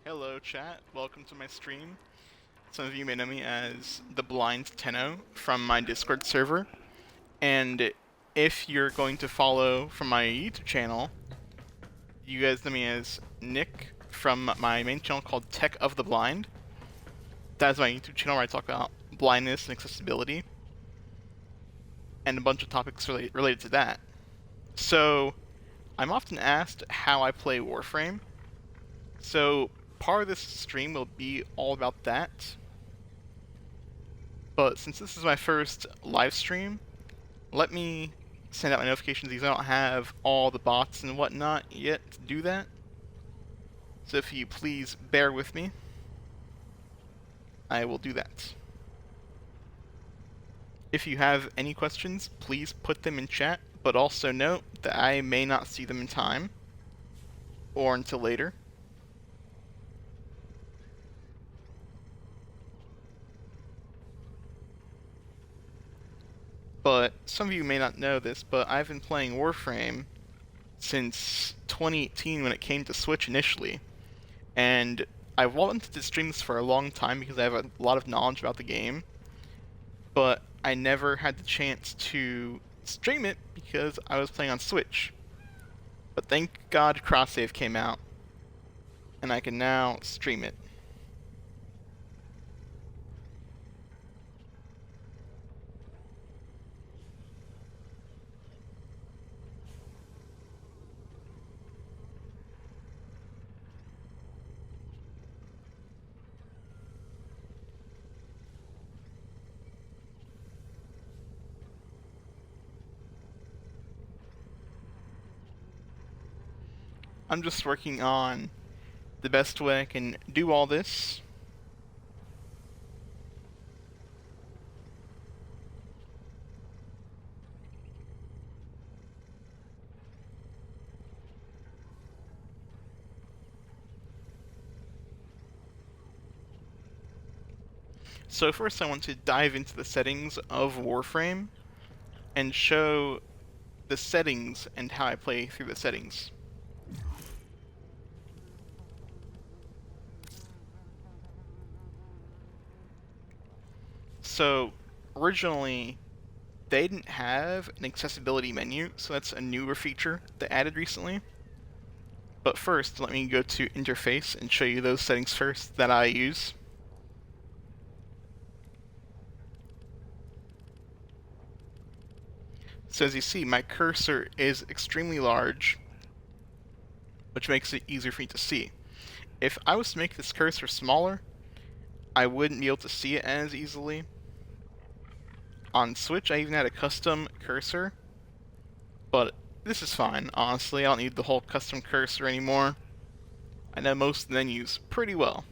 Hello chat, welcome to my stream. Some of you may know me as the Blind Tenno from my Discord server. And if you're going to follow from my YouTube channel, you guys know me as Nick from my main channel called Tech of the Blind. That is my YouTube channel where I talk about blindness and accessibility and a bunch of topics related to that. So, I'm often asked how I play Warframe. So, part of this stream will be all about that. But since this is my first live stream, let me send out my notifications because I don't have all the bots and whatnot yet to do that. So if you please bear with me, I will do that. If you have any questions, please put them in chat, but also note that I may not see them in time or until later. But some of you may not know this, but I've been playing Warframe since 2018 when it came to Switch initially. And I wanted to stream this for a long time because I have a lot of knowledge about the game. But I never had the chance to stream it because I was playing on Switch. But thank God cross-save came out, and I can now stream it. I'm just working on the best way I can do all this. So first I want to dive into the settings of Warframe and show the settings and how I play through the settings. So originally they didn't have an accessibility menu, so that's a newer feature they added recently. But first, let me go to interface and show you those settings first that I use. So as you see, my cursor is extremely large, which makes it easier for me to see. If I was to make this cursor smaller, I wouldn't be able to see it as easily. On Switch, I even had a custom cursor, but this is fine, honestly. I don't need the whole custom cursor anymore. I know most of the menus pretty well.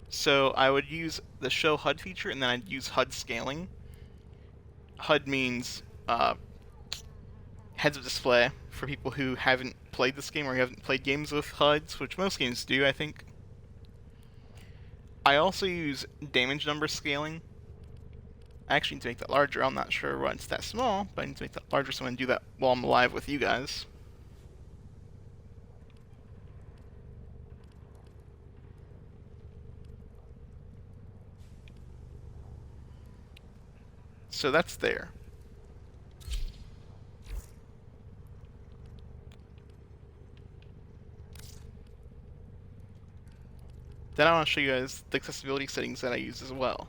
So I would use the show HUD feature, and then I'd use HUD scaling. HUD means heads of display for people who haven't played this game or haven't played games with HUDs, which most games do, I think. I also use damage number scaling. I actually need to make that larger. I'm not sure why it's that small, but I need to make that larger, so I'm going to do that while I'm live with you guys. So that's there. Then I want to show you guys the accessibility settings that I use as well.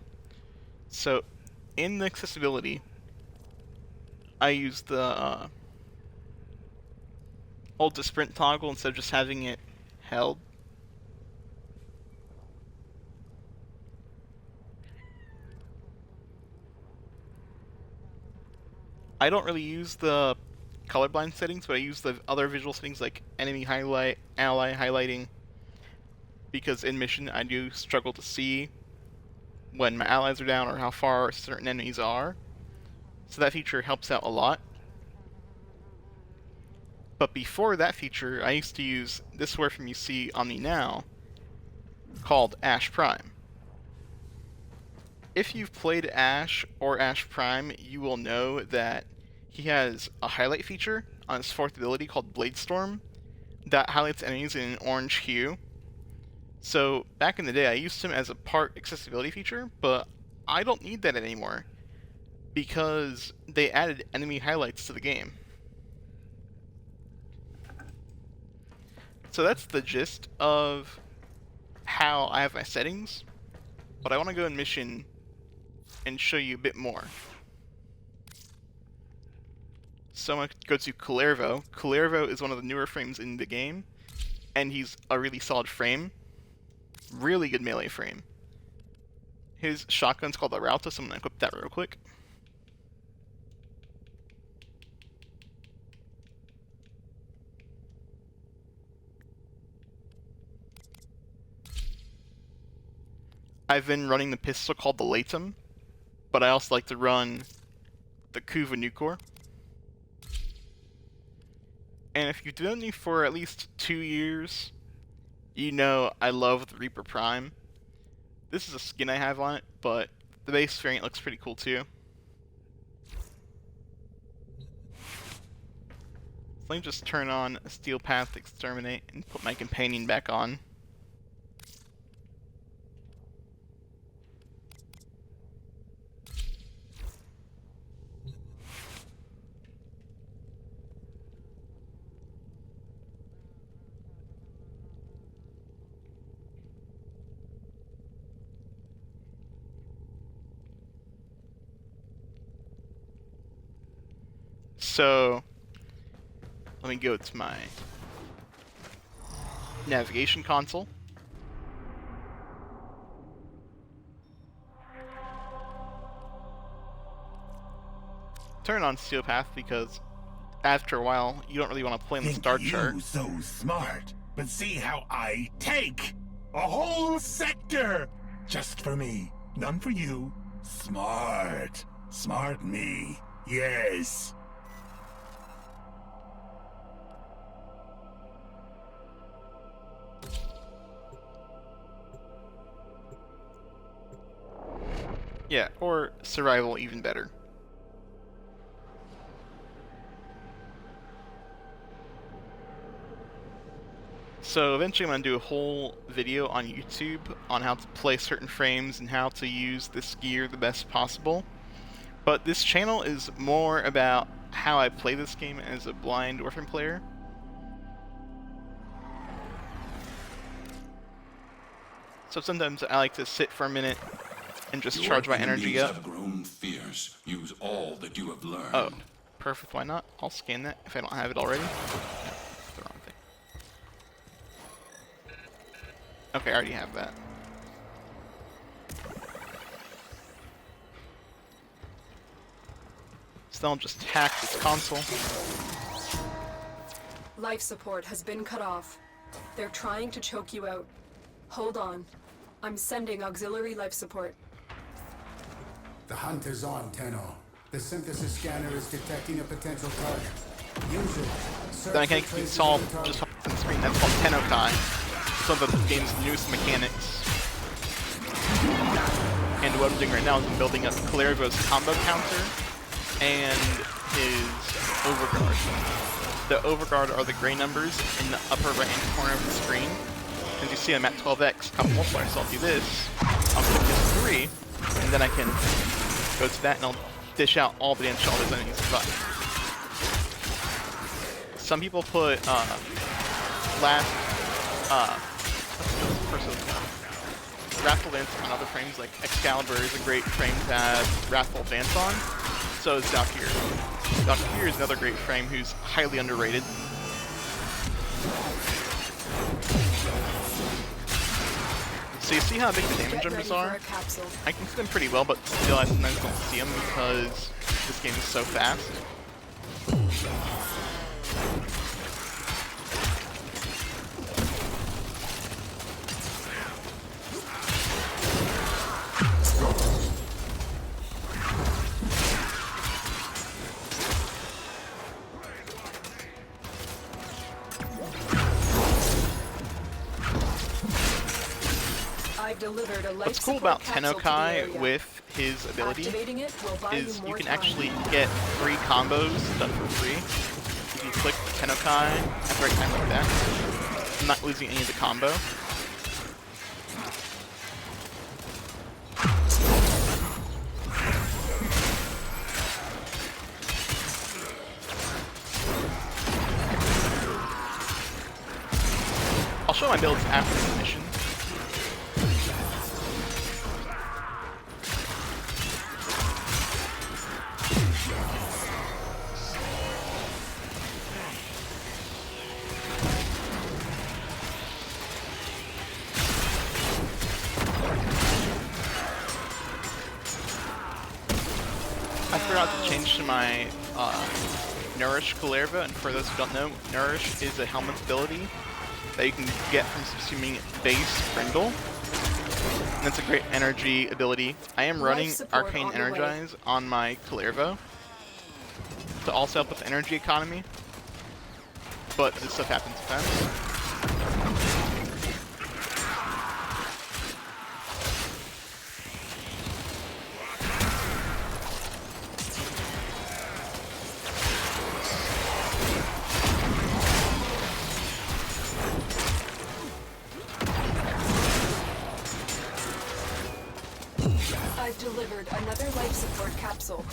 So in the accessibility, I use the hold to sprint toggle instead of just having it held. I don't really use the colorblind settings, but I use the other visual settings like enemy highlight, ally highlighting, because in mission I do struggle to see when my allies are down or how far certain enemies are. So that feature helps out a lot. But before that feature, I used to use this Warframe you see on me now, called Ash Prime. If you've played Ash or Ash Prime, you will know that he has a highlight feature on his 4th ability called Blade Storm that highlights enemies in an orange hue. So back in the day, I used him as a part accessibility feature, but I don't need that anymore because they added enemy highlights to the game. So that's the gist of how I have my settings, but I want to go in mission and show you a bit more. So I'm going to go to Culervo. Culervo is one of the newer frames in the game, and he's a really solid frame. Really good melee frame. His shotgun's called the Rauta, so I'm going to equip that real quick. I've been running the pistol called the Latum, but I also like to run the Kuva Nukor. And if you've known me for at least 2 years, you know I love the Reaper Prime. This is a skin I have on it, but the base variant looks pretty cool too. So let me just turn on Steel Path Exterminate and put my companion back on. So, let me go to my navigation console. Turn on Steel Path because after a while you don't really want to play in the star chart. You so smart, but see how I take a whole sector just for me, none for you. Smart, smart me, yes. Yeah, or survival, even better. So eventually I'm going to do a whole video on YouTube on how to play certain frames and how to use this gear the best possible. But this channel is more about how I play this game as a blind Warframe player. So sometimes I like to sit for a minute and just charge my energy up. Have grown fierce. Use all that you have learned. Oh, perfect. Why not? I'll scan that if I don't have it already. No, the wrong thing. Okay, I already have that. So then I'll just hack this console. Life support has been cut off. They're trying to choke you out. Hold on. I'm sending auxiliary life support. The hunt is on, Tenno. The synthesis scanner is detecting a potential target. Use it. Then I can solve just on the screen. That's called Tenno-Kai. Some of the game's newest mechanics. And what I'm doing right now is I'm building up Culervo's combo counter and his Overguard. The Overguard are the gray numbers in the upper right-hand corner of the screen. As you see, I'm at 12x combo multiplier, so I'll do this. I'll click this 3, and then I can go to that and I'll dish out all the damage to all those enemies survive. Some people put Wrathful Dance on other frames, like Excalibur is a great frame to have Wrathful Dance on. So is Valkyrie. Valkyrie is another great frame who's highly underrated. So you see how big the damage numbers are? I can see them pretty well, but still I sometimes don't see them because this game is so fast. I've delivered a life What's cool about support capsule to the Tenno-Kai area. with his ability Activating it will buy is you you more can time. actually get 3 combos done for free. If you click the Tennokai at the right time like that, I'm not losing any of the combo. I'll show my builds after the mission. I forgot to change to my Nourish Kullerva, and for those who don't know, Nourish is a helmet ability that you can get from consuming base Brindle. And it's a great energy ability. I am running Arcane Energize on my Kullerva to also help with energy economy, but this stuff happens fast. I've delivered another life support capsule.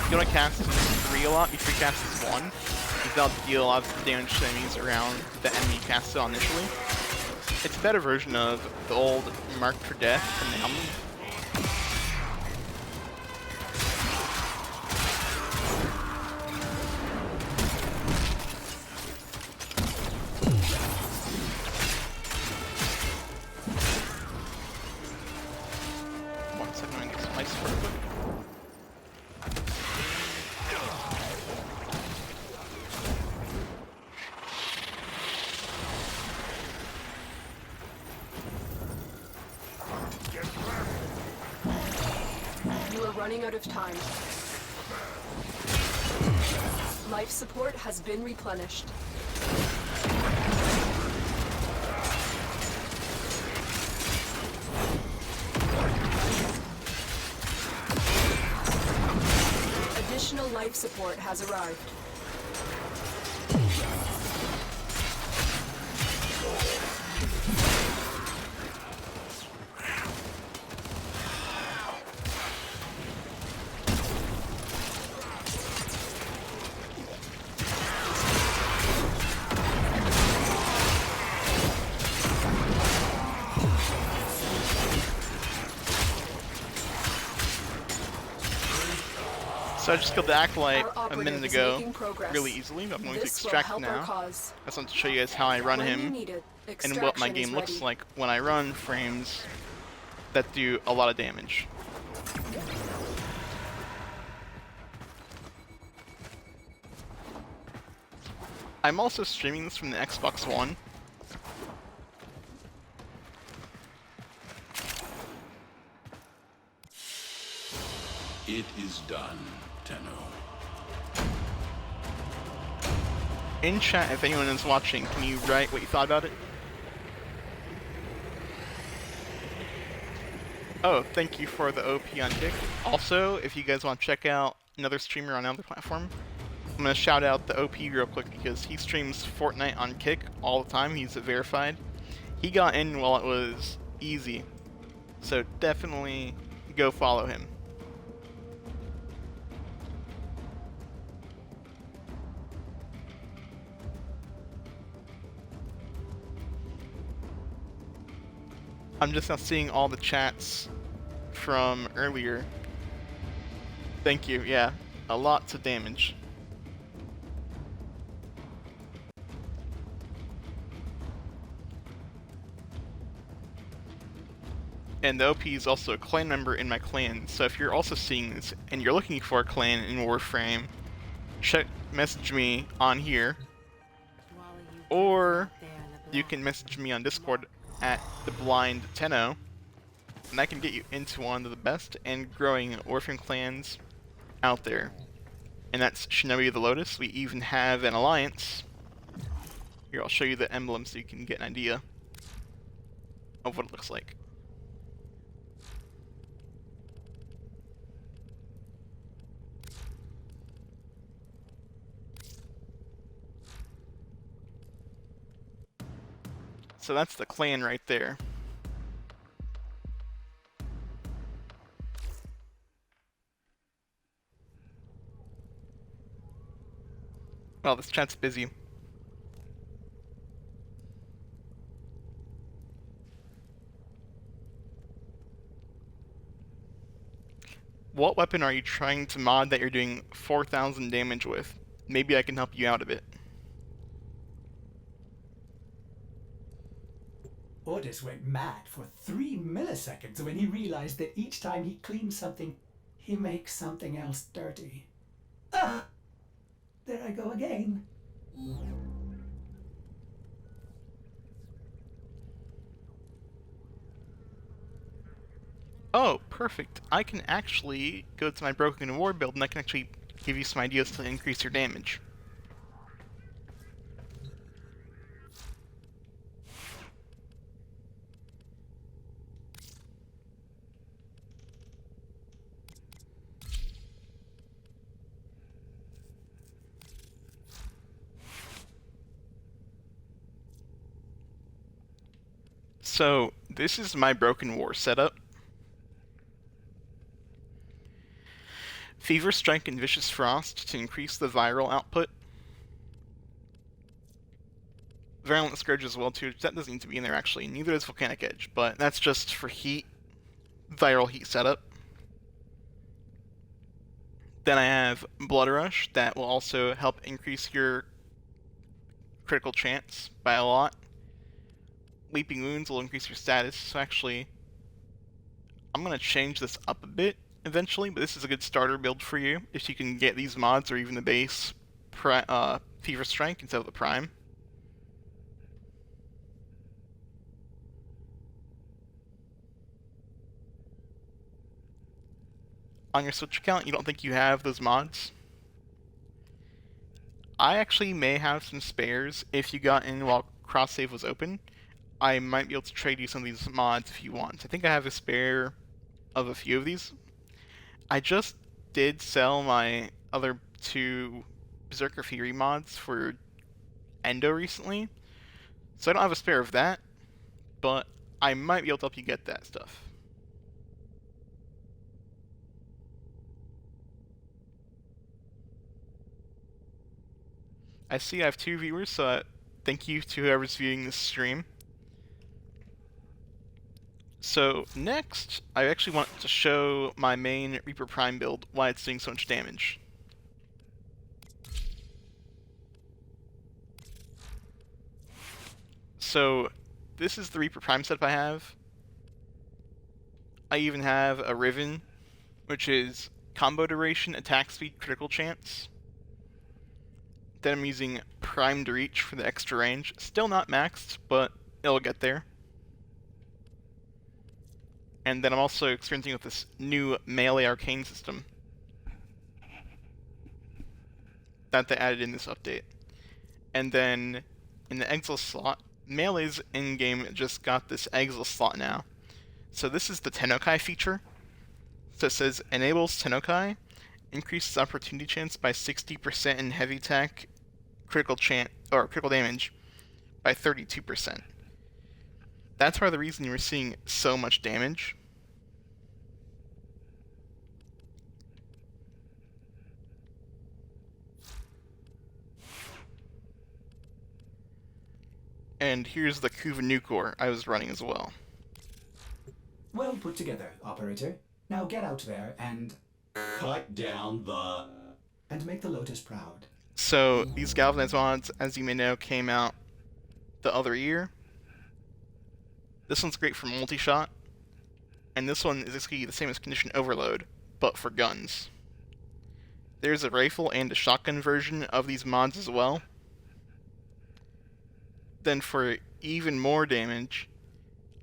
You want to cast 3 a lot before you cast 1, because that'll deal a lot of damage to enemies around the enemy you cast it on initially. It's a better version of the old Mark for Death from the helmet. One second, I'm gonna get some ice for it. You are running out of time. Life support has been replenished. Additional life support has arrived. So I just killed the Acolyte Our a minute operative is ago making progress. really easily, but I'm going to This will extract help our now. cause. I just want to show you guys how I run When you him need it, and what my extraction game is looks ready. like when I run frames that do a lot of damage. I'm also streaming this from the Xbox One. It is done, Tenno. In chat, if anyone is watching, can you write what you thought about it? Oh, thank you for the OP on Kick. Also, if you guys want to check out another streamer on another platform, I'm going to shout out the OP real quick because he streams Fortnite on Kick all the time. He's verified. He got in while it was easy, so definitely go follow him. I'm just now seeing all the chats from earlier. Thank you, yeah. A lot of damage. And the OP is also a clan member in my clan, so if you're also seeing this and you're looking for a clan in Warframe, message me on here, or you can message me on Discord at theblind10, and I can get you into one of the best and growing Warframe clans out there. And that's Shinobi of the Lotus. We even have an alliance. Here, I'll show you the emblem so you can get an idea of what it looks like. So that's the clan right there. Well, this chat's busy. What weapon are you trying to mod that you're doing 4,000 damage with? Maybe I can help you out a bit. Ordis went mad for 3 milliseconds when he realized that each time he cleans something, he makes something else dirty. Ah! There I go again. Oh, perfect. I can actually go to my Broken War build and I can actually give you some ideas to increase your damage. So, this is my Broken War setup. Fever Strike and Vicious Frost to increase the viral output. Virulent Scourge as well too, that doesn't need to be in there actually, neither does Volcanic Edge, but that's just for heat, viral heat setup. Then I have Blood Rush, that will also help increase your critical chance by a lot. Leaping Wounds will increase your status, so actually, I'm going to change this up a bit eventually, but this is a good starter build for you, if you can get these mods or even the base Fever Strike instead of the Prime. On your Switch account, you don't think you have those mods? I actually may have some spares if you got in while cross-save was open. I might be able to trade you some of these mods if you want. I think I have a spare of a few of these. I just did sell my other 2 Berserker Fury mods for Endo recently, so I don't have a spare of that, but I might be able to help you get that stuff. I see I have 2 viewers, so thank you to whoever's viewing this stream. So next, I actually want to show my main Reaper Prime build, why it's doing so much damage. So this is the Reaper Prime setup I have. I even have a Riven, which is combo duration, attack speed, critical chance. Then I'm using Primed Reach for the extra range. Still not maxed, but it'll get there. And then I'm also experimenting with this new melee arcane system that they added in this update. And then in the exile slot, melee's in-game just got this exile slot now. So this is the Tennokai feature. So it says enables Tennokai, increases opportunity chance by 60% in heavy attack, critical damage by 32%. That's part of the reason you were seeing so much damage. And here's the Kuva Nucor I was running as well. Well put together, operator. Now get out there and Cut down the... and make the Lotus proud. So these galvanized mods, as you may know, came out the other year. This one's great for multi-shot. And this one is basically the same as Condition Overload, but for guns. There's a rifle and a shotgun version of these mods as well. Then for even more damage,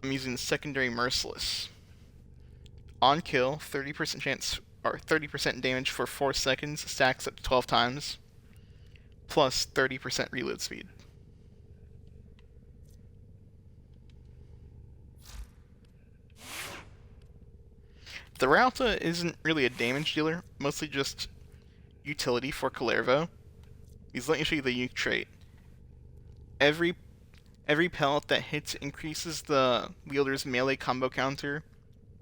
I'm using Secondary Merciless. On kill, 30% chance, or 30% damage for 4 seconds, stacks up to 12 times, plus 30% reload speed. The Ralta isn't really a damage dealer, mostly just utility for Kalervo. Let me show you the unique trait. Every pellet that hits increases the wielder's melee combo counter,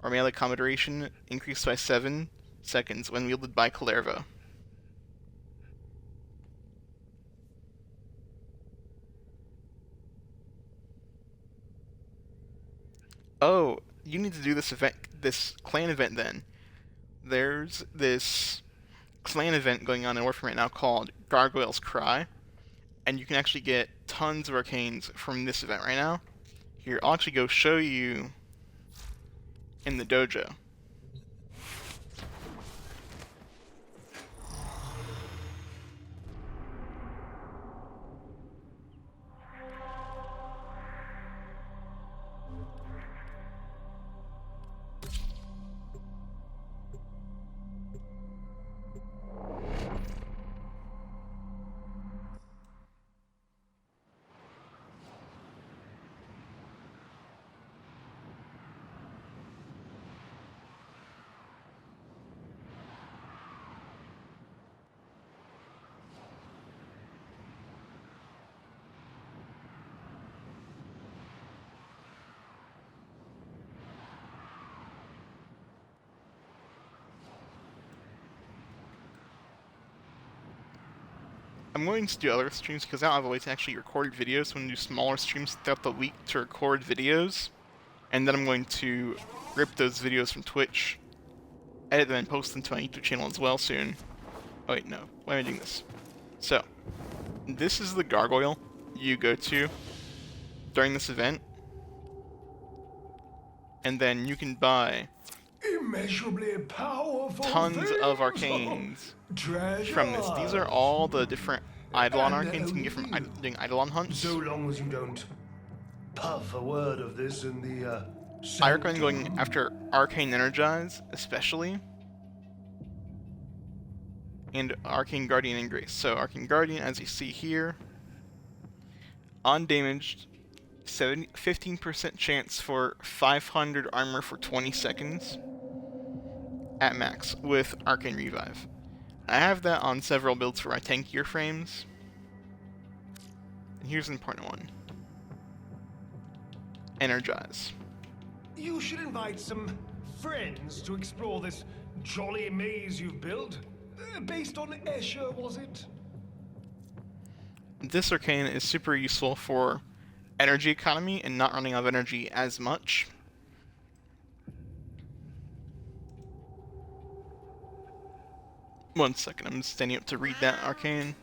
or melee combo duration, increased by 7 seconds when wielded by Kalervo. Oh, you need to do this event, this clan event then. There's this clan event going on in Warframe right now called Gargoyle's Cry, and you can actually get tons of arcanes from this event right now. Here, I'll actually go show you in the dojo. I'm going to do other streams because I don't have a way to actually record videos, so I'm going to do smaller streams throughout the week to record videos, and then I'm going to rip those videos from Twitch, edit them, and post them to my YouTube channel as well soon. Oh wait, no. Why am I doing this? So, this is the gargoyle you go to during this event, and then you can buy Immeasurably powerful tons of arcanes from this. These are all the different Eidolon arcanes you can get from doing Eidolon hunts. So long as you don't puff a word of this in the I recommend going after Arcane Energize, especially, and Arcane Guardian and Grace. So Arcane Guardian, as you see here, undamaged, 15% chance for 500 armor for 20 seconds at max with Arcane Revive. I have that on several builds for my tankier frames. And here's an important one. Energize. You should invite some friends to explore this jolly maze you've built. Based on Escher, was it? This arcane is super useful for energy economy and not running out of energy as much. One second, I'm standing up to read that arcane.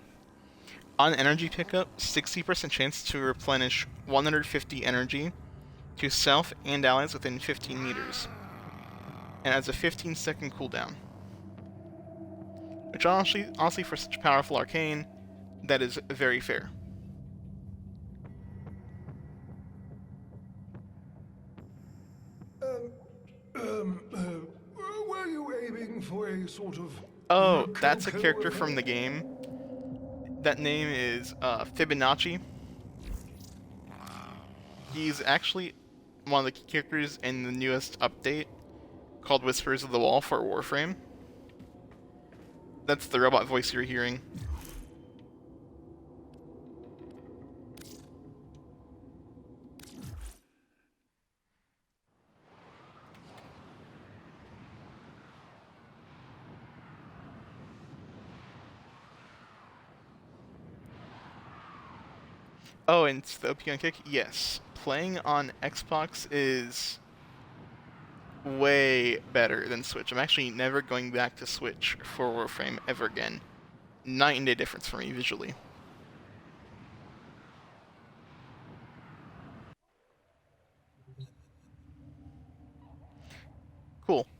On energy pickup, 60% chance to replenish 150 energy to self and allies within 15 meters. And has a 15-second cooldown. Which honestly, for such a powerful arcane, that is very fair. Were you aiming for a sort of... Oh, that's a character from the game. That name is Fibonacci. He's actually one of the characters in the newest update called Whispers of the Wall for Warframe. That's the robot voice you're hearing. Oh, and it's the OP on kick? Yes. Playing on Xbox is way better than Switch. I'm actually never going back to Switch for Warframe ever again. Night and day difference for me visually.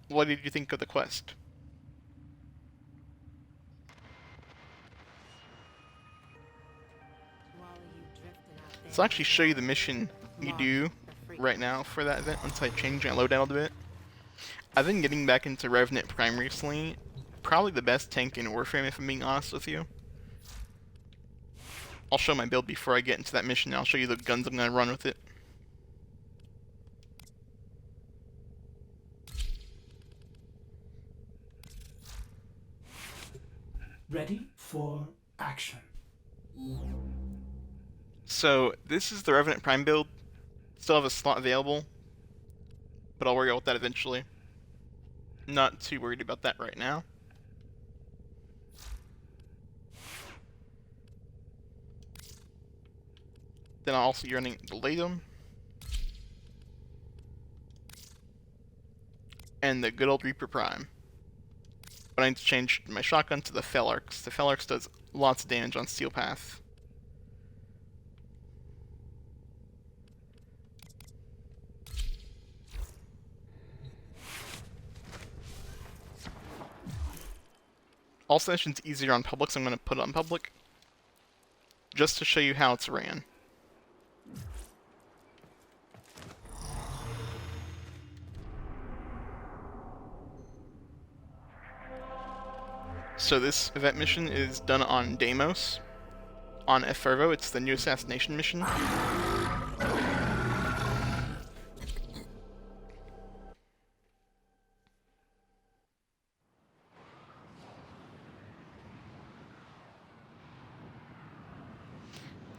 what did you think of the quest? So I'll actually show you the mission you do right now for that event once I change my loadout a bit. I've been getting back into Revenant Prime recently. Probably the best tank in Warframe, if I'm being honest with you. I'll show my build before I get into that mission, and I'll show you the guns I'm going to run with it. Ready for action. So, this is the Revenant Prime build. Still have a slot available, but I'll worry about that eventually. Not too worried about that right now. Then I'll also be running the Latum. And the good old Reaper Prime. But I need to change my shotgun to the Felarx. The Felarx does lots of damage on Steel Path. Also, this mission's easier on public, so I'm going to put it on public. Just to show you how it's ran. So this event mission is done on Deimos. On Efervo, it's the new assassination mission.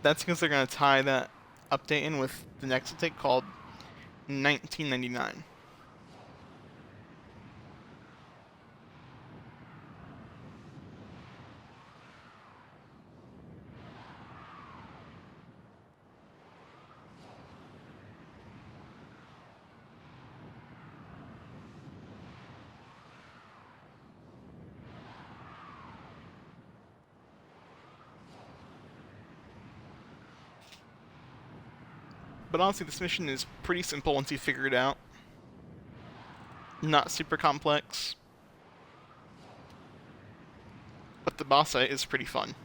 That's because they're going to tie that update in with the next update called 1999. But honestly, this mission is pretty simple once you figure it out. Not super complex. But the boss fight is pretty fun.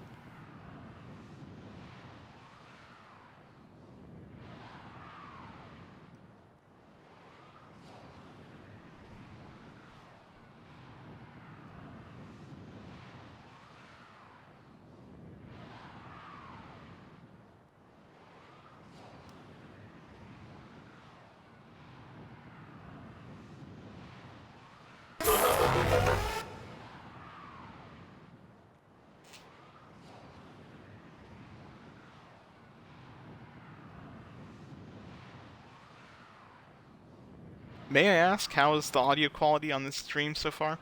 May I ask, how is the audio quality on this stream so far?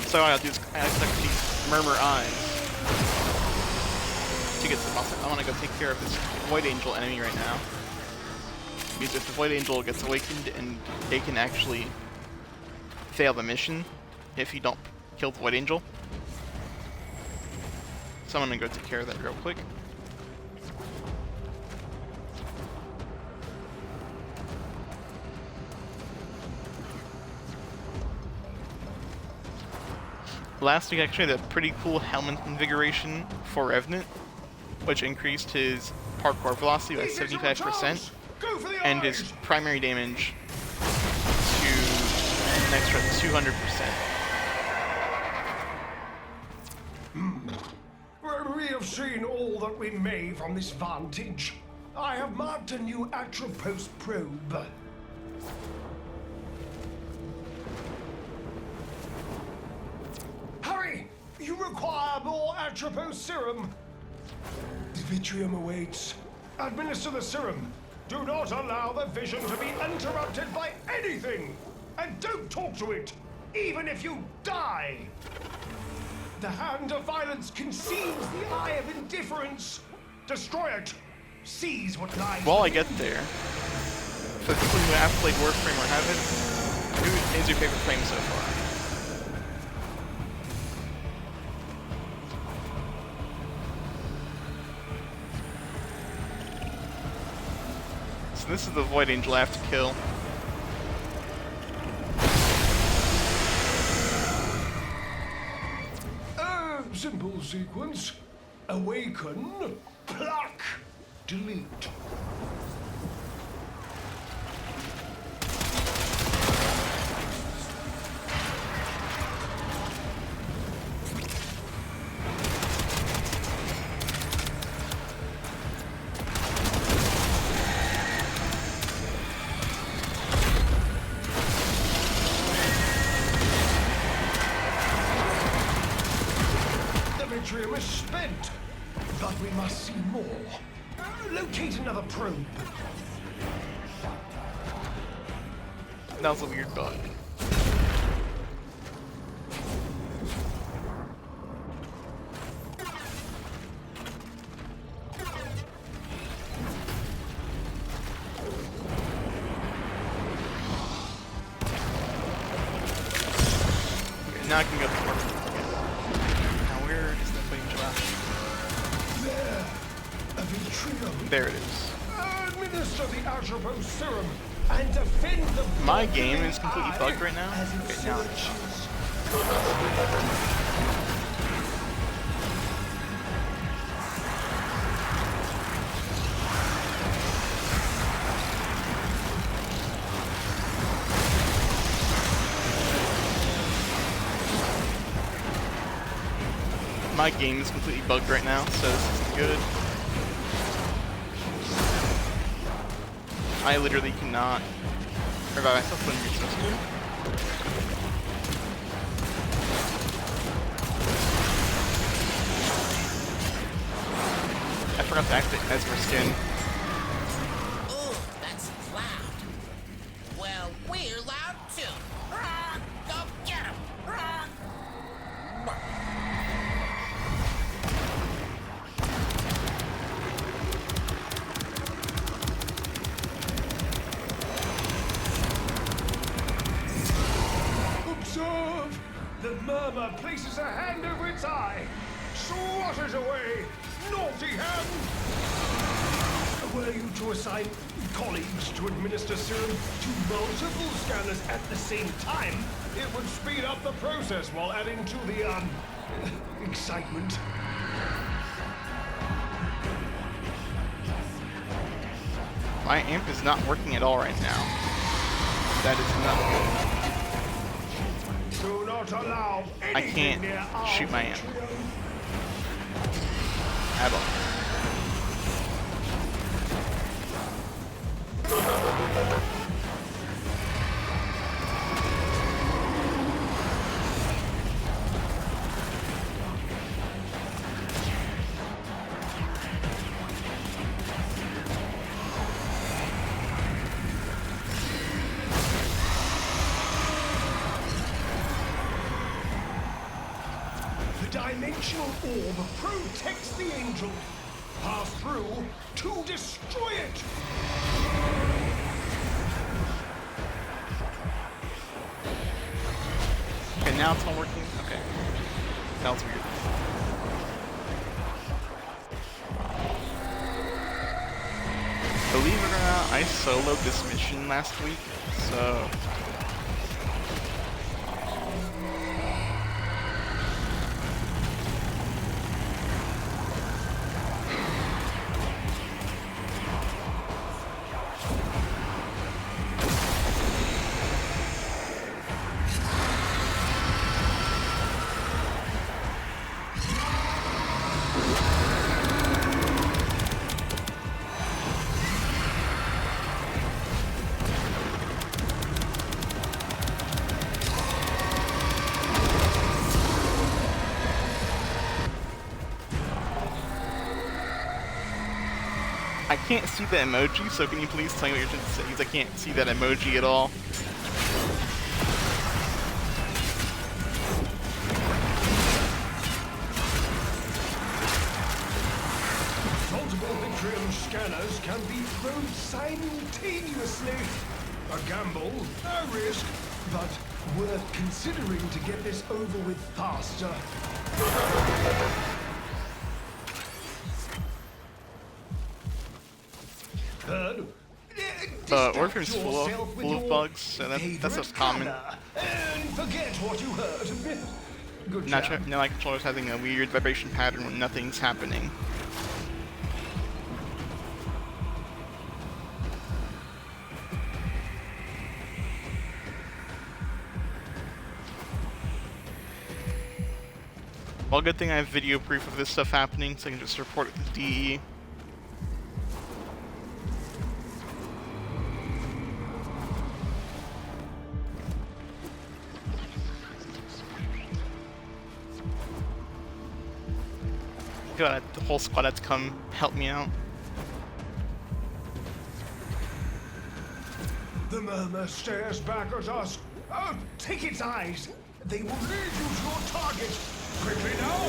So I'll do is I expect these murmur eyes to get to the boss. I want to go take care of this Void Angel enemy right now. Because if the Void Angel gets awakened, and they can actually fail the mission if you don't kill the Void Angel. So I'm gonna go take care of that real quick. Last week I actually had a pretty cool helmet configuration for Revenant, which increased his parkour velocity by 75%, and his primary damage to an extra 200%. We have seen all that we may from this vantage. I have marked a new Atropos probe. Hurry! You require more Atropos serum. The Vitrium awaits. Administer the serum. Do not allow the vision to be interrupted by anything! And don't talk to it, even if you die! The hand of violence conceives the eye of indifference. Destroy it. Seize what lies While I get there, For the people who have played Warframe or haven't, who is your favorite frame so far? So this is the Void Angel I have to kill. Simple sequence. Awaken, pluck, delete. Is spent, but we must see more. Locate another probe. That was a weird bug. Okay, now I can go to work. There it is. Administer the Atropos serum and defend the. My game is completely bugged right now. Okay, now my game is completely bugged right now, so this isn't good. I literally cannot revive myself when you're supposed to. I forgot to activate Mesmer skin. Ooh, that's loud. Well, we're loud too. Go get him. Observe! The murmur places a hand over its eye. Swat it away! Naughty hand! Were you to assign colleagues to administer serum to multiple scanners at the same time, it would speed up the process while adding to the, excitement. My amp is not working at all right now. That is not good. Do not allow I can't shoot my amp at all. Dimensional orb protects the angel. Pass through to destroy it. Okay, now it's all working. Okay, that was weird. Believe it or not, I soloed this mission last week, so. I can't see the emoji, so can you please tell me what you're trying to say? Because I can't see that emoji at all. Multiple Vitrium scanners can be thrown simultaneously. A gamble, a risk, but worth considering to get this over with faster. Heard? Warframe's full of bugs, so that's just common. And forget what you heard. Good job. Now my controller's having a weird vibration pattern when nothing's happening. Well, good thing I have video proof of this stuff happening, so I can just report it to DE. God, the whole squad had to come help me out. The murmur stares back at us. Oh, take its eyes. They will lead you to your target. Quickly now.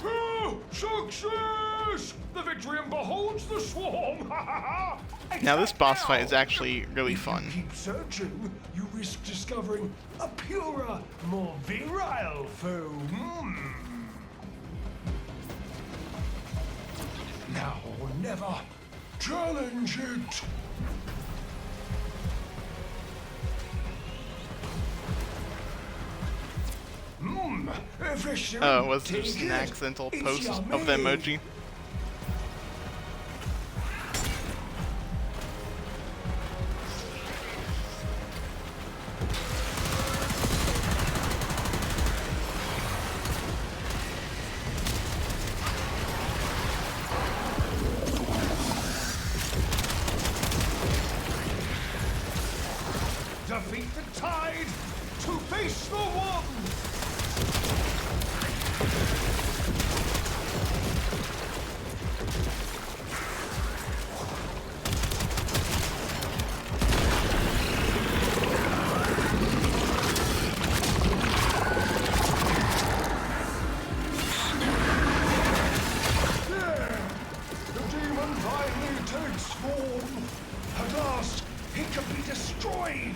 Oh, success! The Vitrium beholds the swarm. Now this boss fight is actually really fun. If you keep searching, you risk discovering a purer, more virile foe. Now or never. Challenge it! Oh, was it just an accidental post of the emoji? Defeat the tide to face the one! There! The demon finally takes form. At last, he can be destroyed.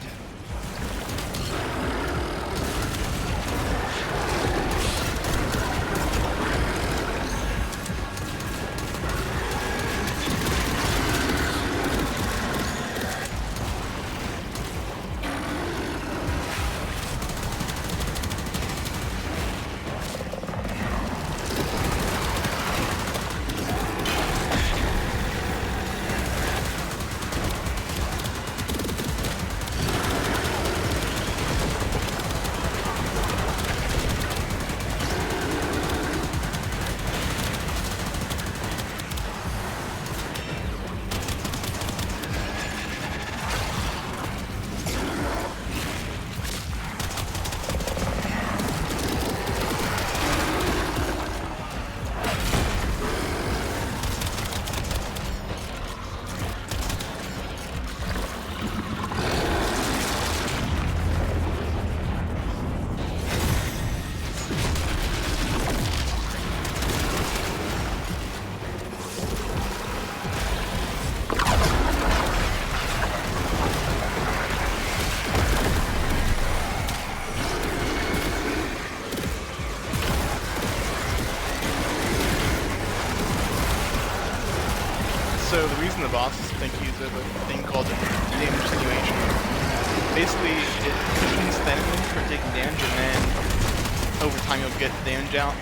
So the reason the bosses think he's a thing called damage attenuation. Basically, it cushions the enemy for taking damage, and then over time you'll get damage out.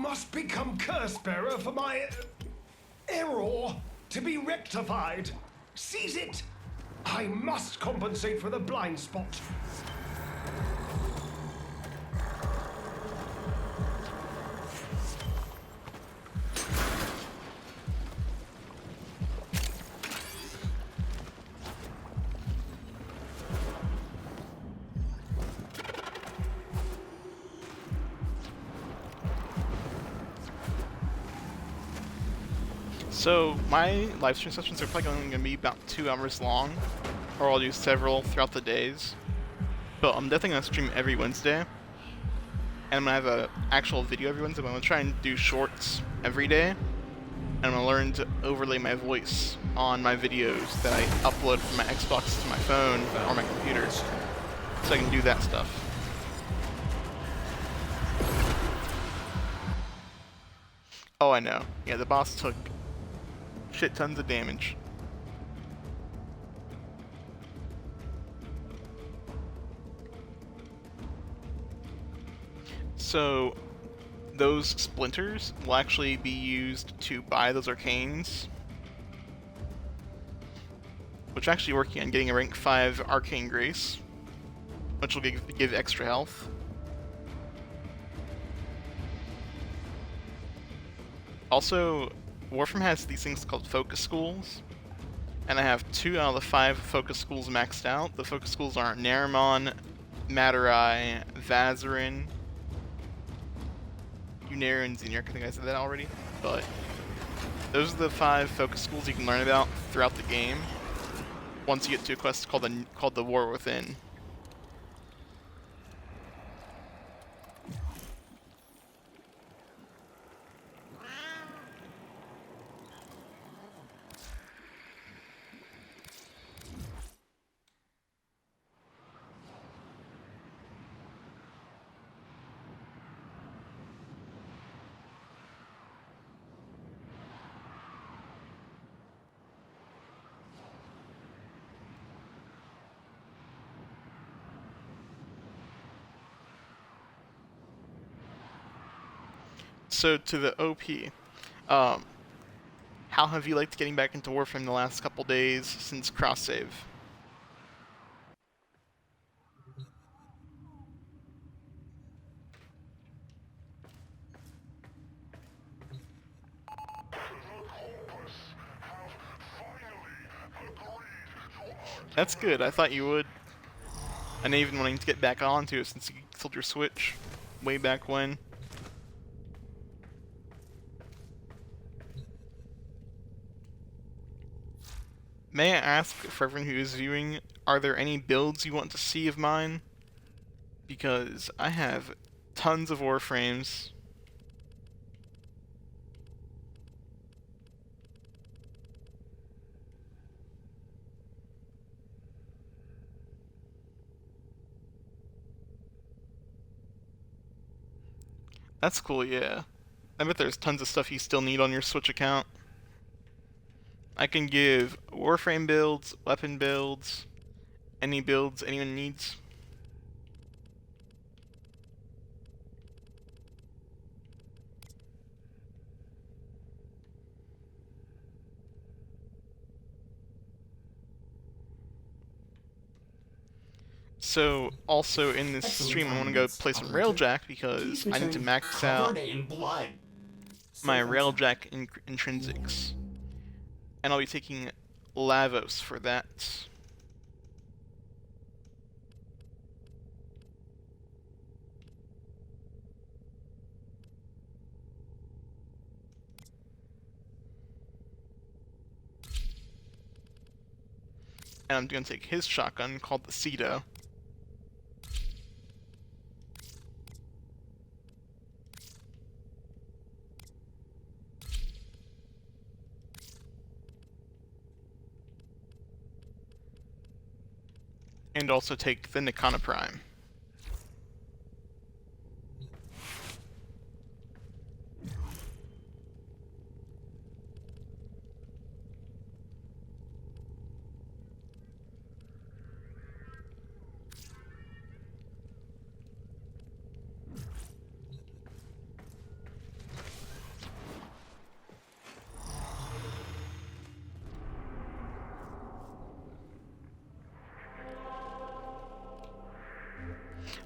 must become curse bearer for my error to be rectified. Seize it! I must compensate for the blind spot. So my live stream sessions are probably only going to be about 2 hours long, or I'll do several throughout the days. But I'm definitely going to stream every Wednesday, and I'm going to have an actual video every Wednesday. But I'm going to try and do shorts every day, and I'm going to learn to overlay my voice on my videos that I upload from my Xbox to my phone or my computer, so I can do that stuff. Oh, I know. Yeah, the boss took shit tons of damage. So those splinters will actually be used to buy those arcanes, which actually working on getting a rank 5 arcane grace, which will give extra health. Also, Warframe has these things called focus schools, and I have 2 out of the 5 focus schools maxed out. The focus schools are Naramon, Maturai, Vazarin, Unera, and Xeniarch. I think I said that already, but those are the 5 focus schools you can learn about throughout the game once you get to a quest called the War Within. So to the OP, how have you liked getting back into Warframe the last couple days since cross save? That's good. I thought you would. I know you've been wanting to get back onto it since you sold your Switch way back when. May I ask, for everyone who is viewing, are there any builds you want to see of mine? Because I have tons of Warframes. That's cool, yeah. I bet there's tons of stuff you still need on your Switch account. I can give Warframe builds, weapon builds, any builds anyone needs. So, also in this stream, I want to go play some Railjack because I need to max out my Railjack intrinsics. And I'll be taking Lavos for that. And I'm going to take his shotgun called the Cedo. And also take the Nikana Prime.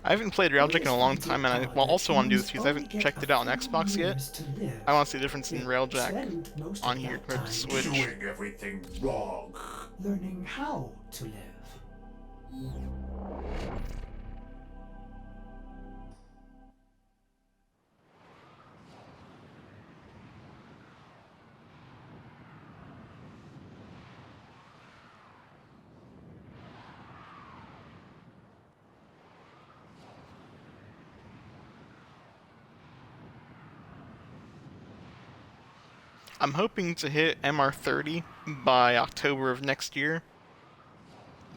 I haven't played Railjack in a long time, and I also want to do this because I haven't checked it out on Xbox yet. I want to see the difference in Railjack on here compared to Switch. Doing everything wrong. Learning how to live. I'm hoping to hit MR30 by October of next year.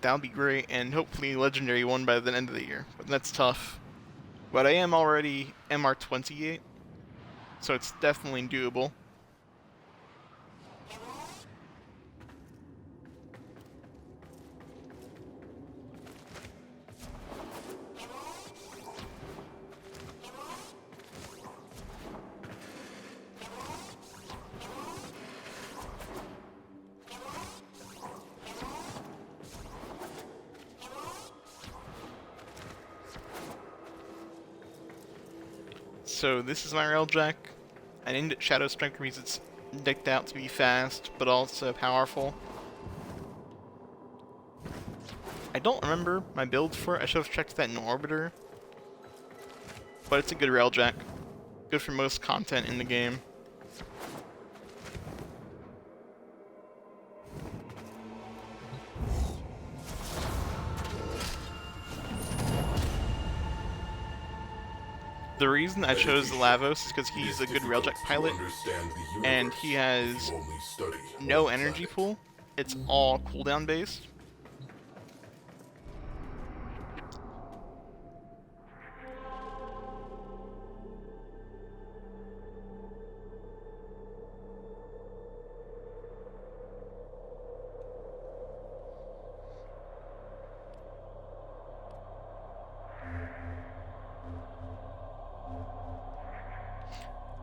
That would be great, and hopefully Legendary 1 by the end of the year. But that's tough. But I am already MR28, so it's definitely doable. So this is my Railjack. I named it Shadow Striker because it's decked out to be fast, but also powerful. I don't remember my build for it. I should have checked that in Orbiter. But it's a good Railjack. Good for most content in the game. The reason I chose Lavos is because he's a good Railjack pilot, and he has no energy pool. It's all cooldown based.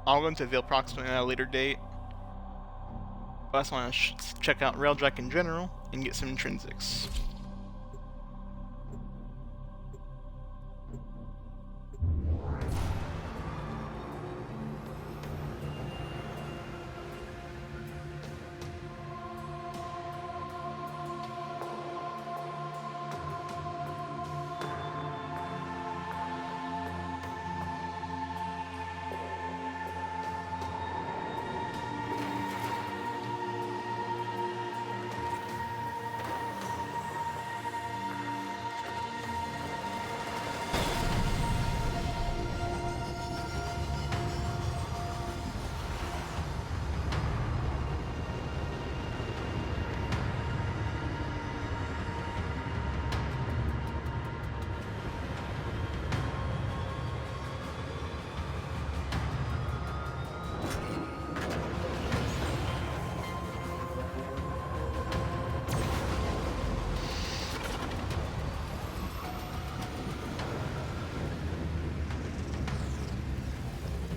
I'll go into Veil approximately at a later date. But I just want to check out Railjack in general and get some intrinsics.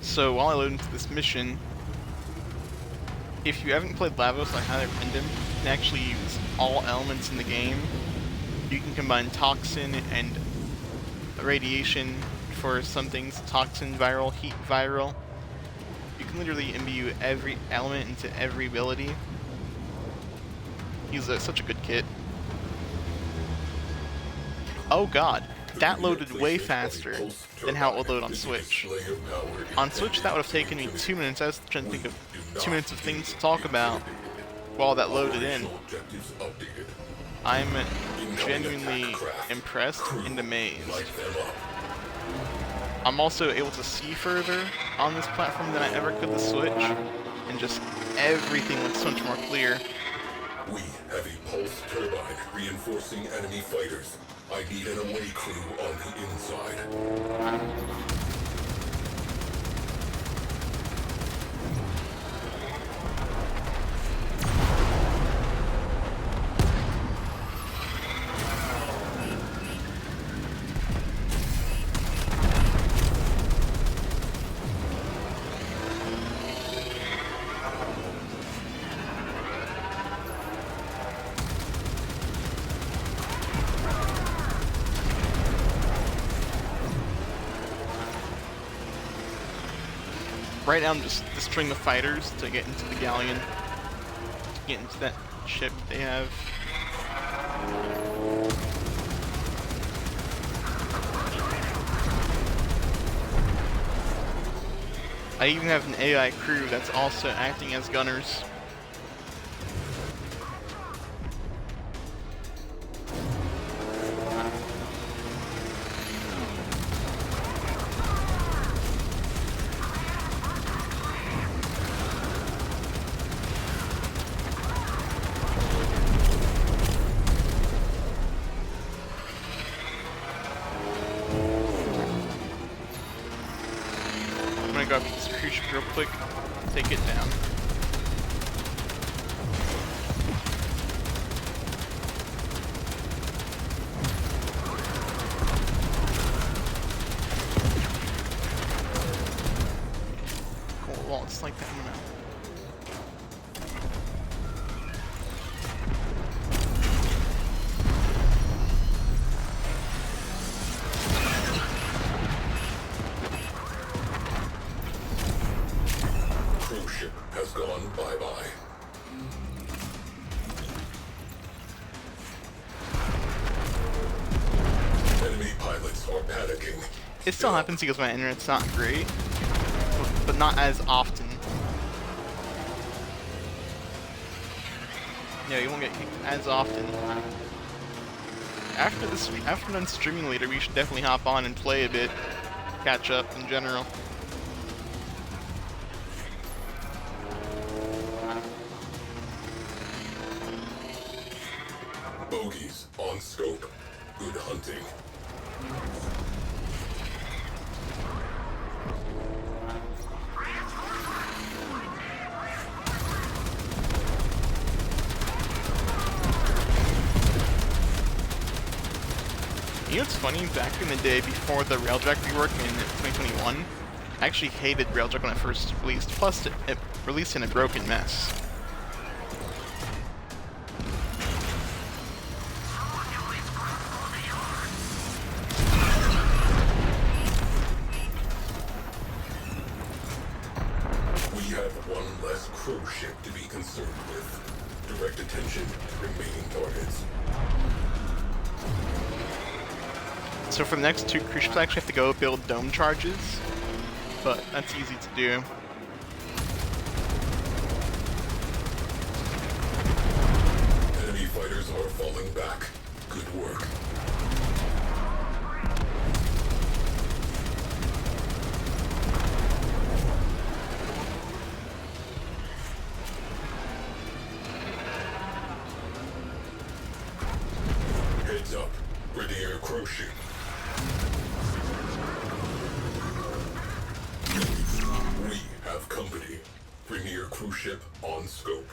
So while I load into this mission, if you haven't played Lavos, I highly recommend him. You can actually use all elements in the game. You can combine toxin and radiation for some things, toxin, viral, heat, viral. You can literally imbue every element into every ability. He's such a good kit. Oh god, that loaded way faster than how it would load on Switch. On Switch, that would have taken me 2 minutes. I was trying to think of 2 minutes of things to talk about while that loaded in. I'm genuinely impressed and amazed. I'm also able to see further on this platform than I ever could the Switch, and just everything looks so much more clear. We have a pulse turbine reinforcing enemy fighters. I need an away crew on the inside. right now I'm just destroying the fighters to get into the galleon, to get into that ship they have. I even have an AI crew that's also acting as gunners. I'm gonna go up to this cruise ship real quick, take it down. Cool, well, it's like that. I'm gonna... Cruise ship has gone bye-bye. Enemy pilots are panicking. It still happens because my internet's not great, but not as often. Yeah, you won't get kicked as often. After I'm done streaming later, we should definitely hop on and play a bit, catch up in general. Bogies on scope. Good hunting. You know what's funny? Back in the day, before the Railjack rework in 2021, I actually hated Railjack when it first released. Plus, it released in a broken mess. We have one less cruise ship to be concerned with. Direct attention to remaining targets. So for the next two cruise ships, I actually have to go build dome charges, but that's easy to do. Enemy fighters are falling back. Good work. Heads up. Grenadier cruise ship. We have company. Premier cruise ship on scope.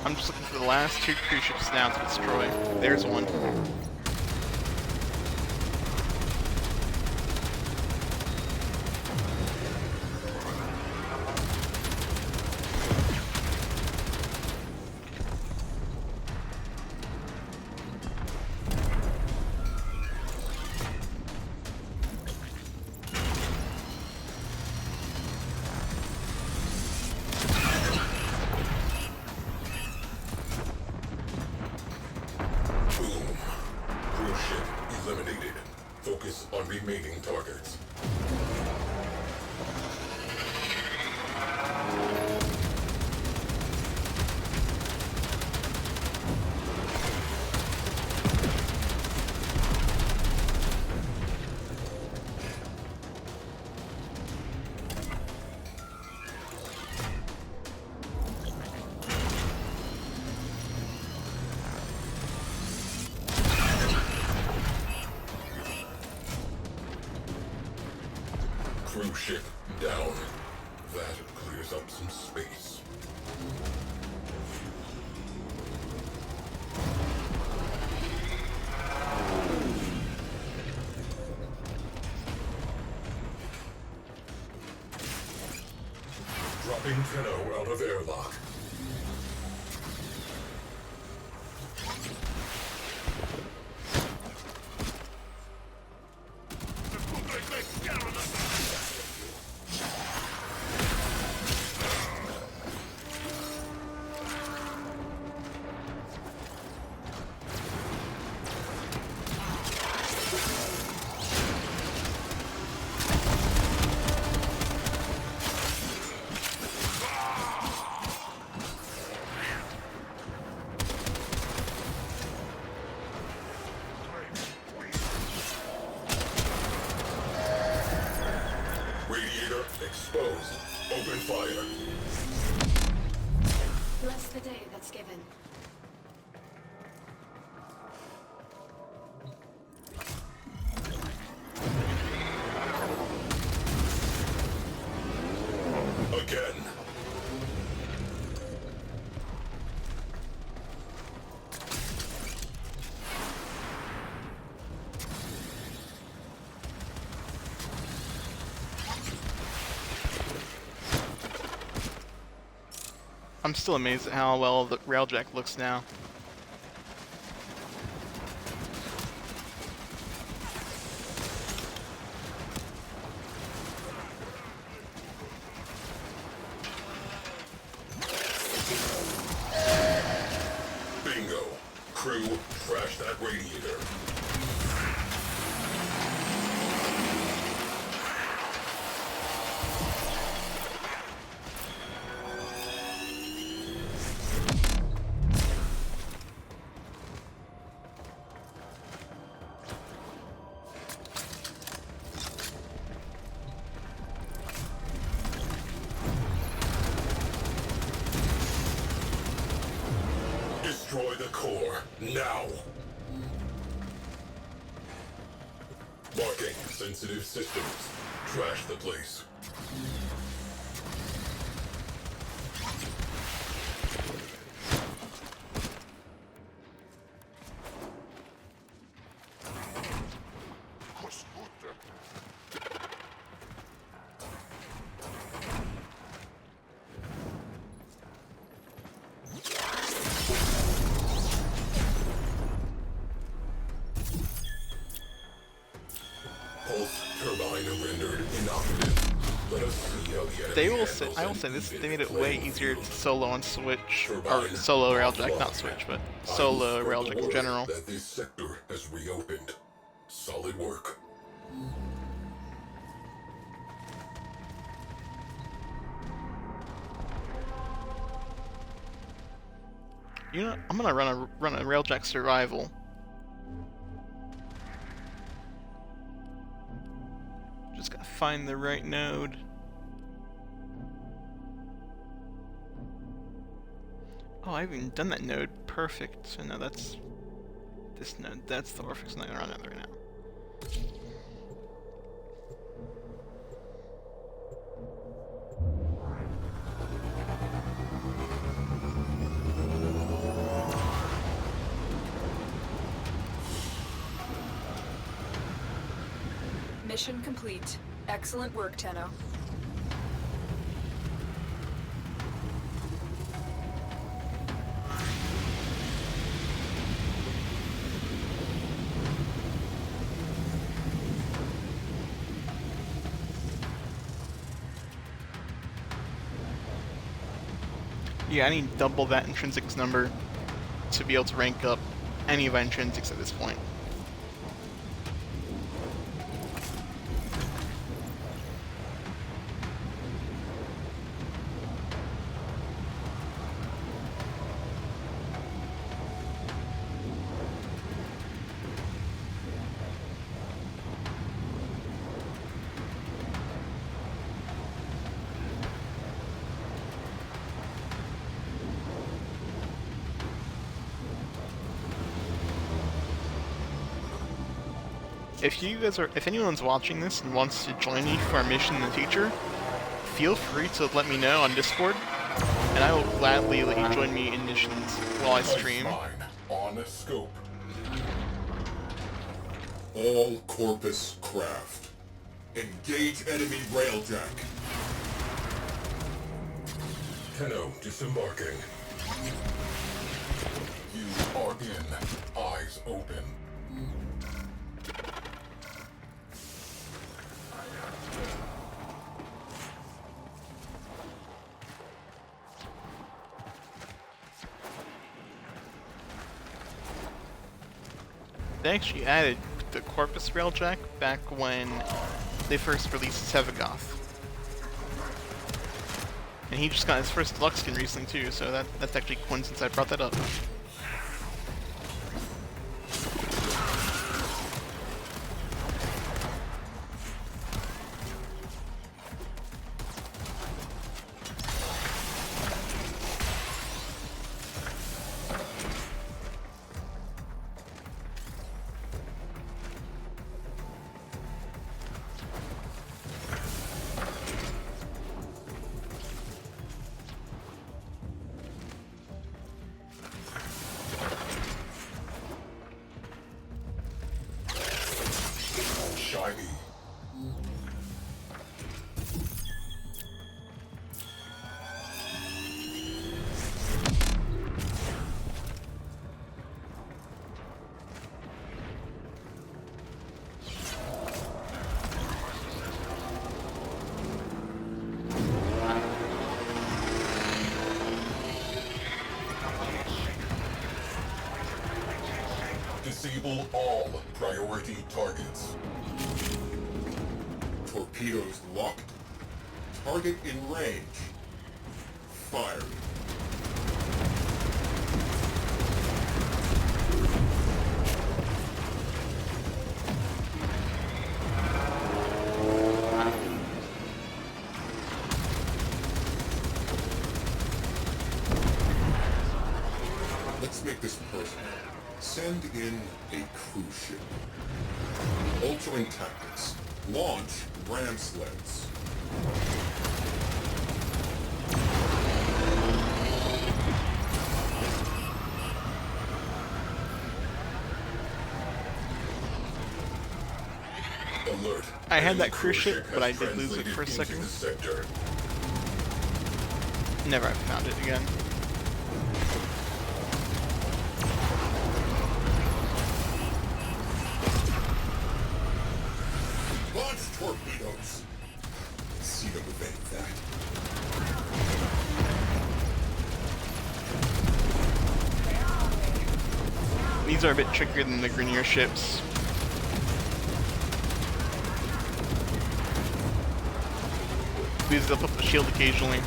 I'm just looking for the last two cruise ships now to destroy. There's one. Boom. Cruise ship eliminated. Focus on remaining targets. crew ship down. That clears up some space. Dropping Tenno out of airlock. Exposed. Open fire. Bless the day that's given. Again. I'm still amazed at how well the Railjack looks now. Bingo. Crew, crash that radiator. Destroy the core, now! Marking sensitive systems. Trash the place. Pulse turbine rendered inoperative. Let us see how the They enemy will say, handles I will say this, they made it way easier to solo on Switch, or Turbine solo Railjack, not locked. Switch, but I solo will spread Railjack the in word general. That this sector has reopened. Solid work. You know, I'm gonna run a Railjack survival. Just gotta find the right node. Oh, I haven't even done that node. Perfect. So no, that's this node. That's the Orphix. I'm not gonna run that right now. Mission complete. Excellent work, Tenno. Yeah, I need double that intrinsics number to be able to rank up any of my intrinsics at this point. if anyone's watching this and wants to join me for a mission in the future, feel free to let me know on Discord, and I will gladly let you join me in missions while I stream. Mine on scope. All Corpus craft. Engage enemy Railjack. Tenno disembarking. You are in. Eyes open. They actually added the Corpus Railjack back when they first released Sevagoth. And he just got his first deluxe skin recently too, so that's actually a coincidence I brought that up. Shiny. Disable all priority targets. Torpedoes locked. Target in range. Fire. Let's make this personal. Send in a cruise ship. Altering tactics. Launch ram sleds. Alert. I had that cruise ship, but I did lose it for a second. Never have found it again. Launch torpedoes. Let's see them evade that. These are a bit trickier than the Grenier ships. Because they'll put the shield occasionally.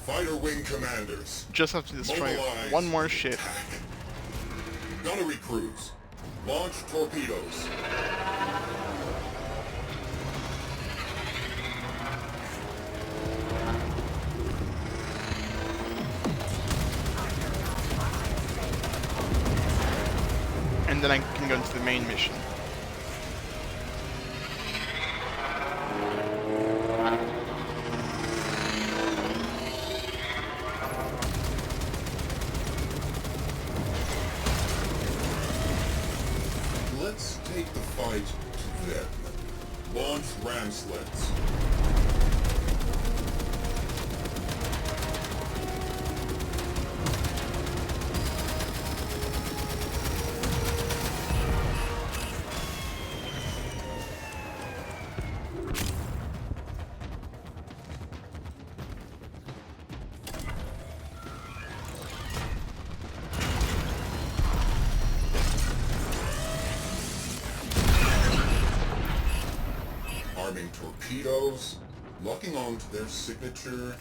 Fighter wing commanders. Just have to destroy Mobilize. one more ship. Attack. Gunnery crews. Launch torpedoes. And then I can go into the main mission. Let's take the fight to them. Launch ram sleds. priming torpedoes, locking onto their signature,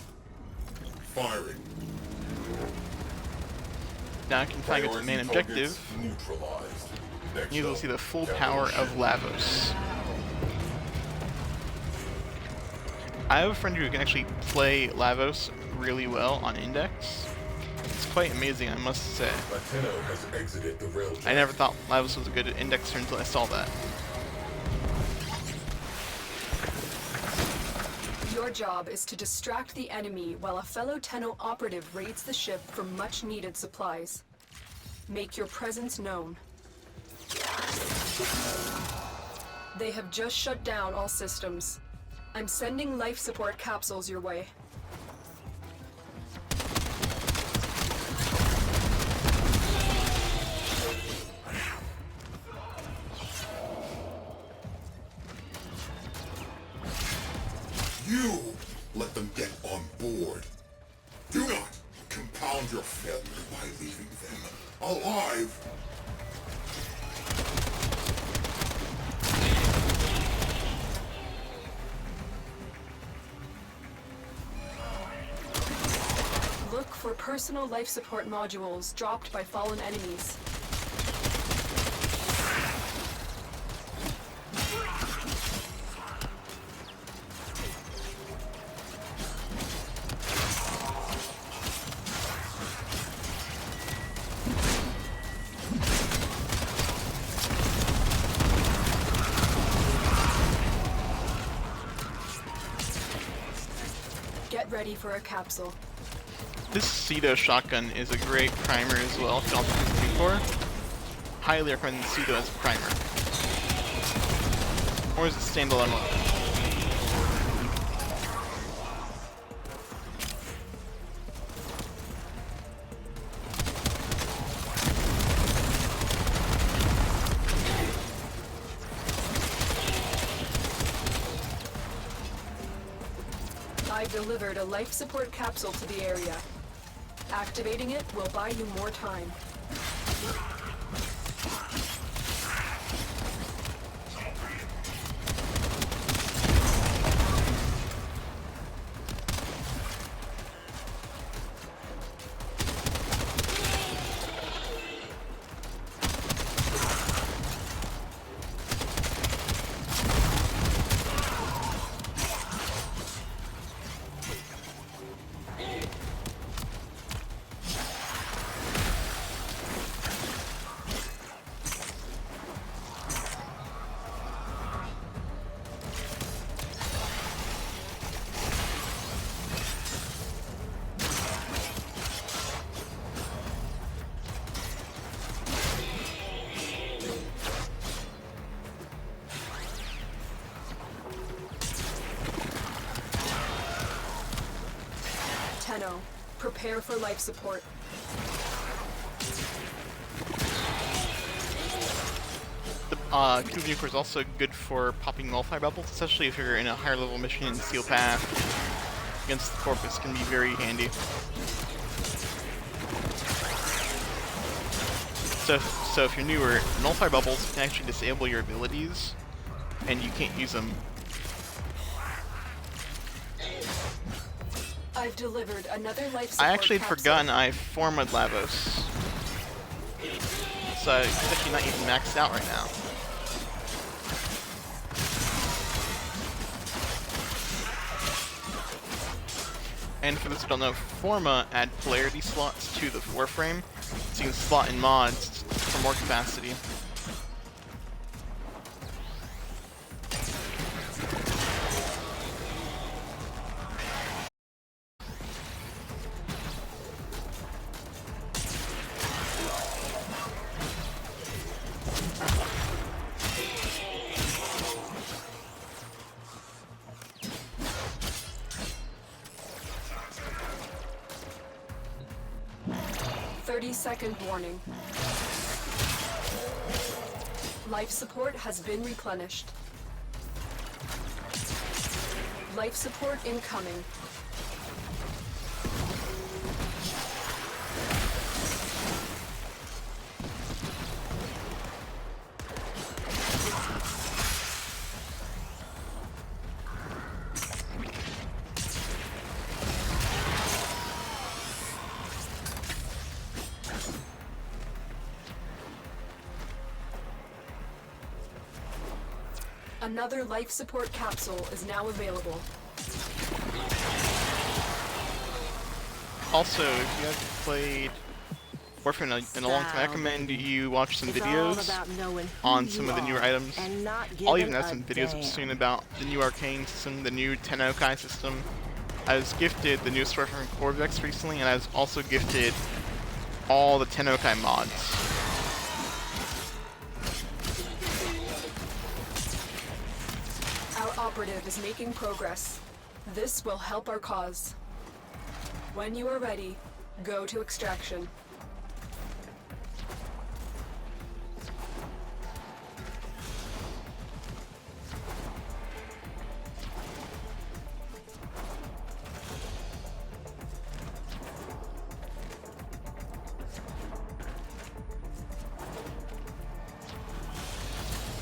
firing. Now I can finally get to the main Priority objective. targets neutralized. Next You will up, see the full capital power of ship. Lavos. I have a friend who can actually play Lavos really well on Index. It's quite amazing, I must say. Latino has exited the Railjack. I never thought Lavos was a good indexer until I saw that. Your job is to distract the enemy while a fellow Tenno operative raids the ship for much-needed supplies. Make your presence known. They have just shut down all systems. I'm sending life support capsules your way. You let them get on board. Do not compound your failure by leaving them alive. Look for personal life support modules dropped by fallen enemies. Get ready for a capsule. This Cedo shotgun is a great primer as well, if you don't have it before. Highly recommend the Cedo as a primer. Or as a standalone one. I've delivered a life support capsule to the area. Activating it will buy you more time. Tenno, prepare for life support. The Cube Nuker is also good for popping wildfire bubbles, especially if you're in a higher level mission in Steel Path. Against the Corpus can be very handy. So if you're newer, nullfire bubbles can actually disable your abilities, and you can't use them. I've delivered another life support I actually had capsule. forgotten I formed Lavos. So it's actually not even maxed out right now. And for those who don't know, Forma add polarity slots to the Warframe, so you can slot in mods for more capacity. Second warning. Life support has been replenished. Life support incoming. Another life support capsule is now available. Also, if you haven't played Warframe in a long time, I recommend you watch some videos on some of the newer items. I'll even have some videos soon about the new arcane system, the new Tennokai system. I was gifted the new story from Corvex recently, and I was also gifted all the Tennokai mods. Our operative is making progress. This will help our cause. When you are ready, go to extraction.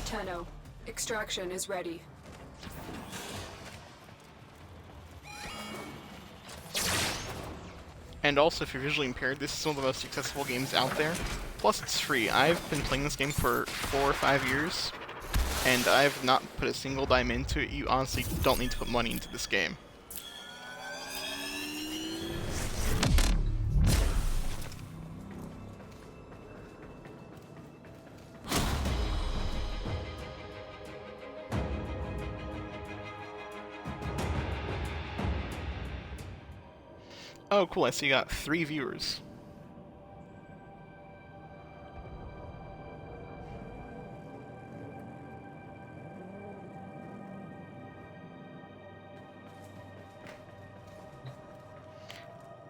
Tenno, extraction is ready. And also, if you're visually impaired, this is one of the most accessible games out there. Plus, it's free. I've been playing this game for 4 or 5 years, and I've not put a single dime into it. You honestly don't need to put money into this game. Oh, cool, I see you got 3 viewers.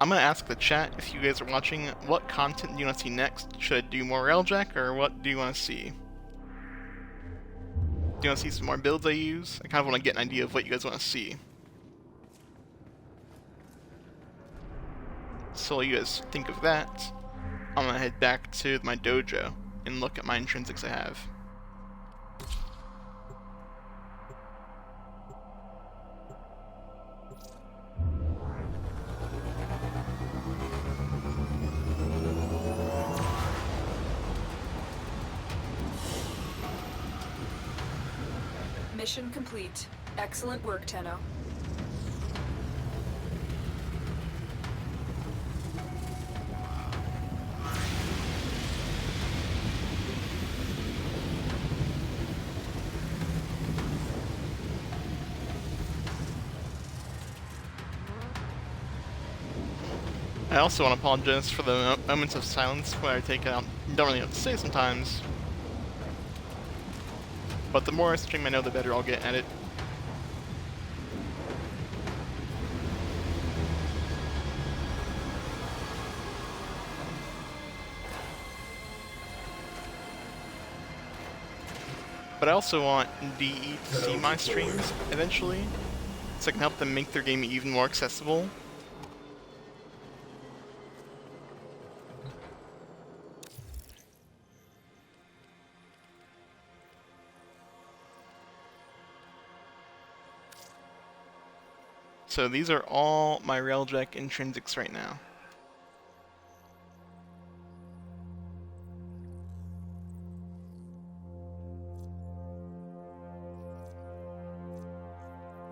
I'm gonna ask the chat, if you guys are watching, what content do you want to see next? Should I do more Railjack, or what do you want to see? Do you want to see some more builds I use? I kind of want to get an idea of what you guys want to see. So while you guys think of that, I'm gonna head back to my dojo and look at my intrinsics I have. Mission complete. Excellent work, Tenno. I also want to apologize for the moments of silence where I take out, don't really know what to say sometimes. But the more I stream I know, the better I'll get at it. But I also want DE to see my streams eventually, so I can help them make their game even more accessible. So these are all my Railjack intrinsics right now.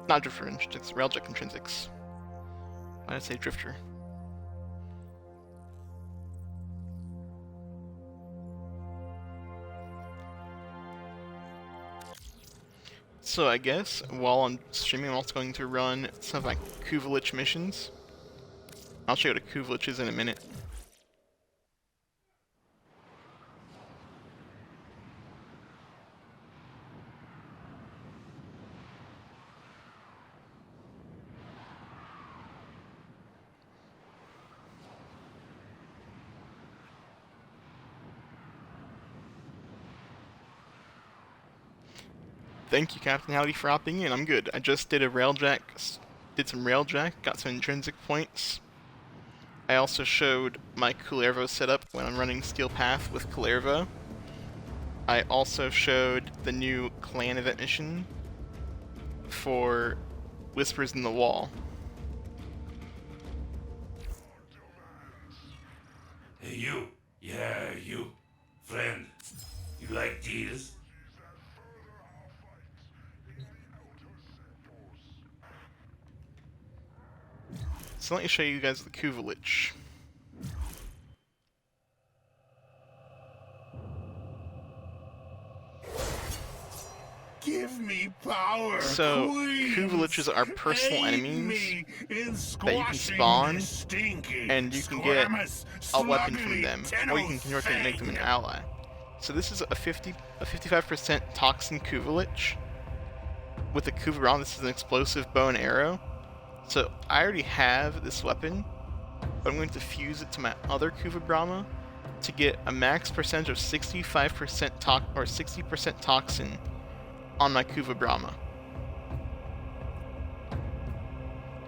Not Drifter intrinsics, Railjack intrinsics. Why did I say Drifter? So I guess while I'm streaming, I'm also going to run some of my Lich missions. I'll show you what a Lich is in a minute. Thank you, Captain Howdy, for opting in. I'm good. I just did some Railjack, got some intrinsic points. I also showed my Kullervo setup when I'm running Steel Path with Kullervo. I also showed the new clan event mission for Whispers in the Wall. Hey you, yeah you, friend, you like deals? So let me show you guys the Kuva Lich. Give me power. So, please. Kuva Liches are personal Aid enemies me in that you can spawn, this stinky, and you can get squamous, a weapon from sluggly them, Tenno or you can convert them and make them an thing. ally. So this is a 55% Toxin Kuva Lich. With the Kuva round, this is an explosive bow and arrow. So I already have this weapon, but I'm going to fuse it to my other Kuva Brahma to get a max percentage of 65% 60% Toxin on my Kuva Brahma.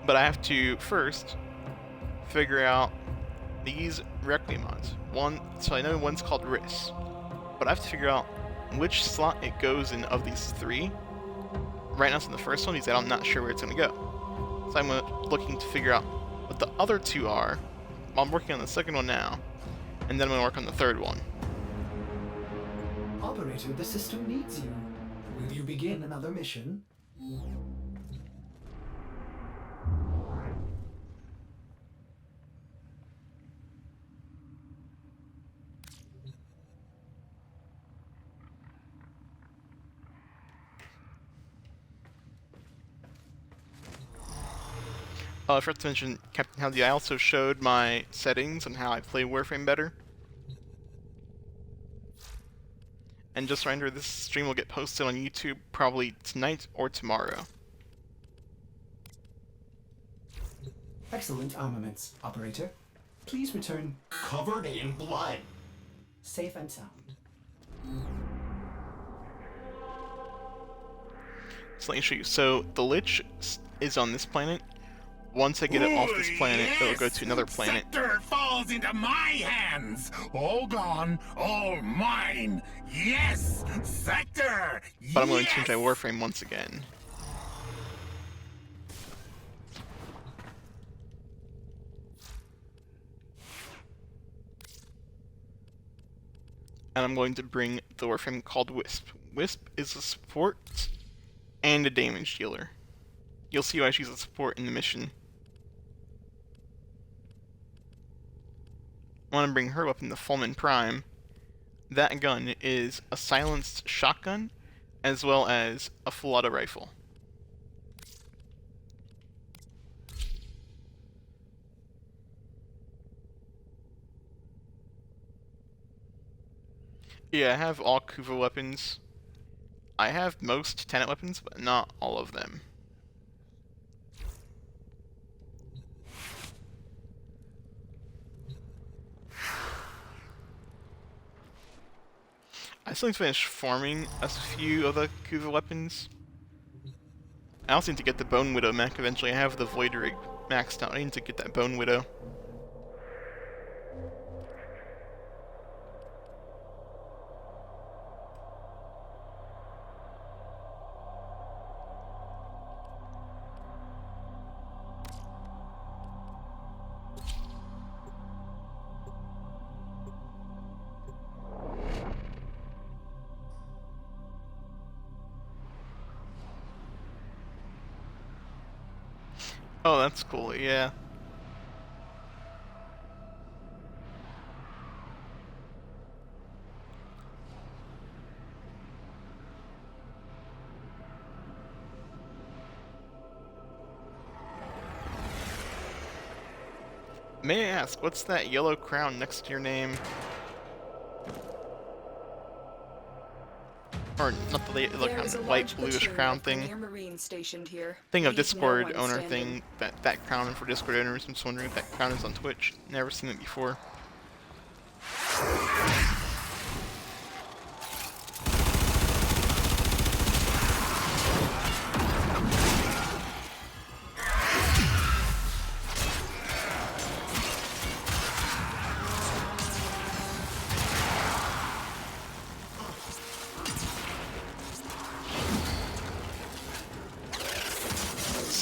But I have to first figure out these Requiem mods. So I know one's called Riss, but I have to figure out which slot it goes in of these three. Right now it's in the first one because I'm not sure where it's going to go. So I'm looking to figure out what the other two are. I'm working on the second one now, and then I'm going to work on the third one. Operator, the system needs you. Will you begin another mission? I forgot to mention, Captain Howdy, I also showed my settings on how I play Warframe better. And just a reminder, this stream will get posted on YouTube probably tonight or tomorrow. Excellent armaments, Operator. Please return Covered in blood. safe and sound. So let me show you. So the Lich is on this planet. Once I get it off this planet, it'll go to another planet. Scepter falls into my hands. All gone, all mine. Yes, Scepter. But I'm going to change my Warframe once again. And I'm going to bring the Warframe called Wisp. Wisp is a support and a damage dealer. You'll see why she's a support in the mission. I want to bring her weapon, the Fulmin Prime. That gun is a silenced shotgun, as well as a full auto rifle. Yeah, I have all Kuva weapons. I have most Tenet weapons, but not all of them. I still need to finish forming a few of the Kuva weapons. I also need to get the Bone Widow mech eventually. I have the Void Rig maxed out. I need to get that Bone Widow. Oh, that's cool, yeah. May I ask, what's that yellow crown next to your name? Or not the yellow crown, the white bluish crown thing. Marine stationed here. Thing of Leave no Discord one owner standing. thing, that crown for Discord owners. I'm just wondering if that crown is on Twitch. Never seen it before.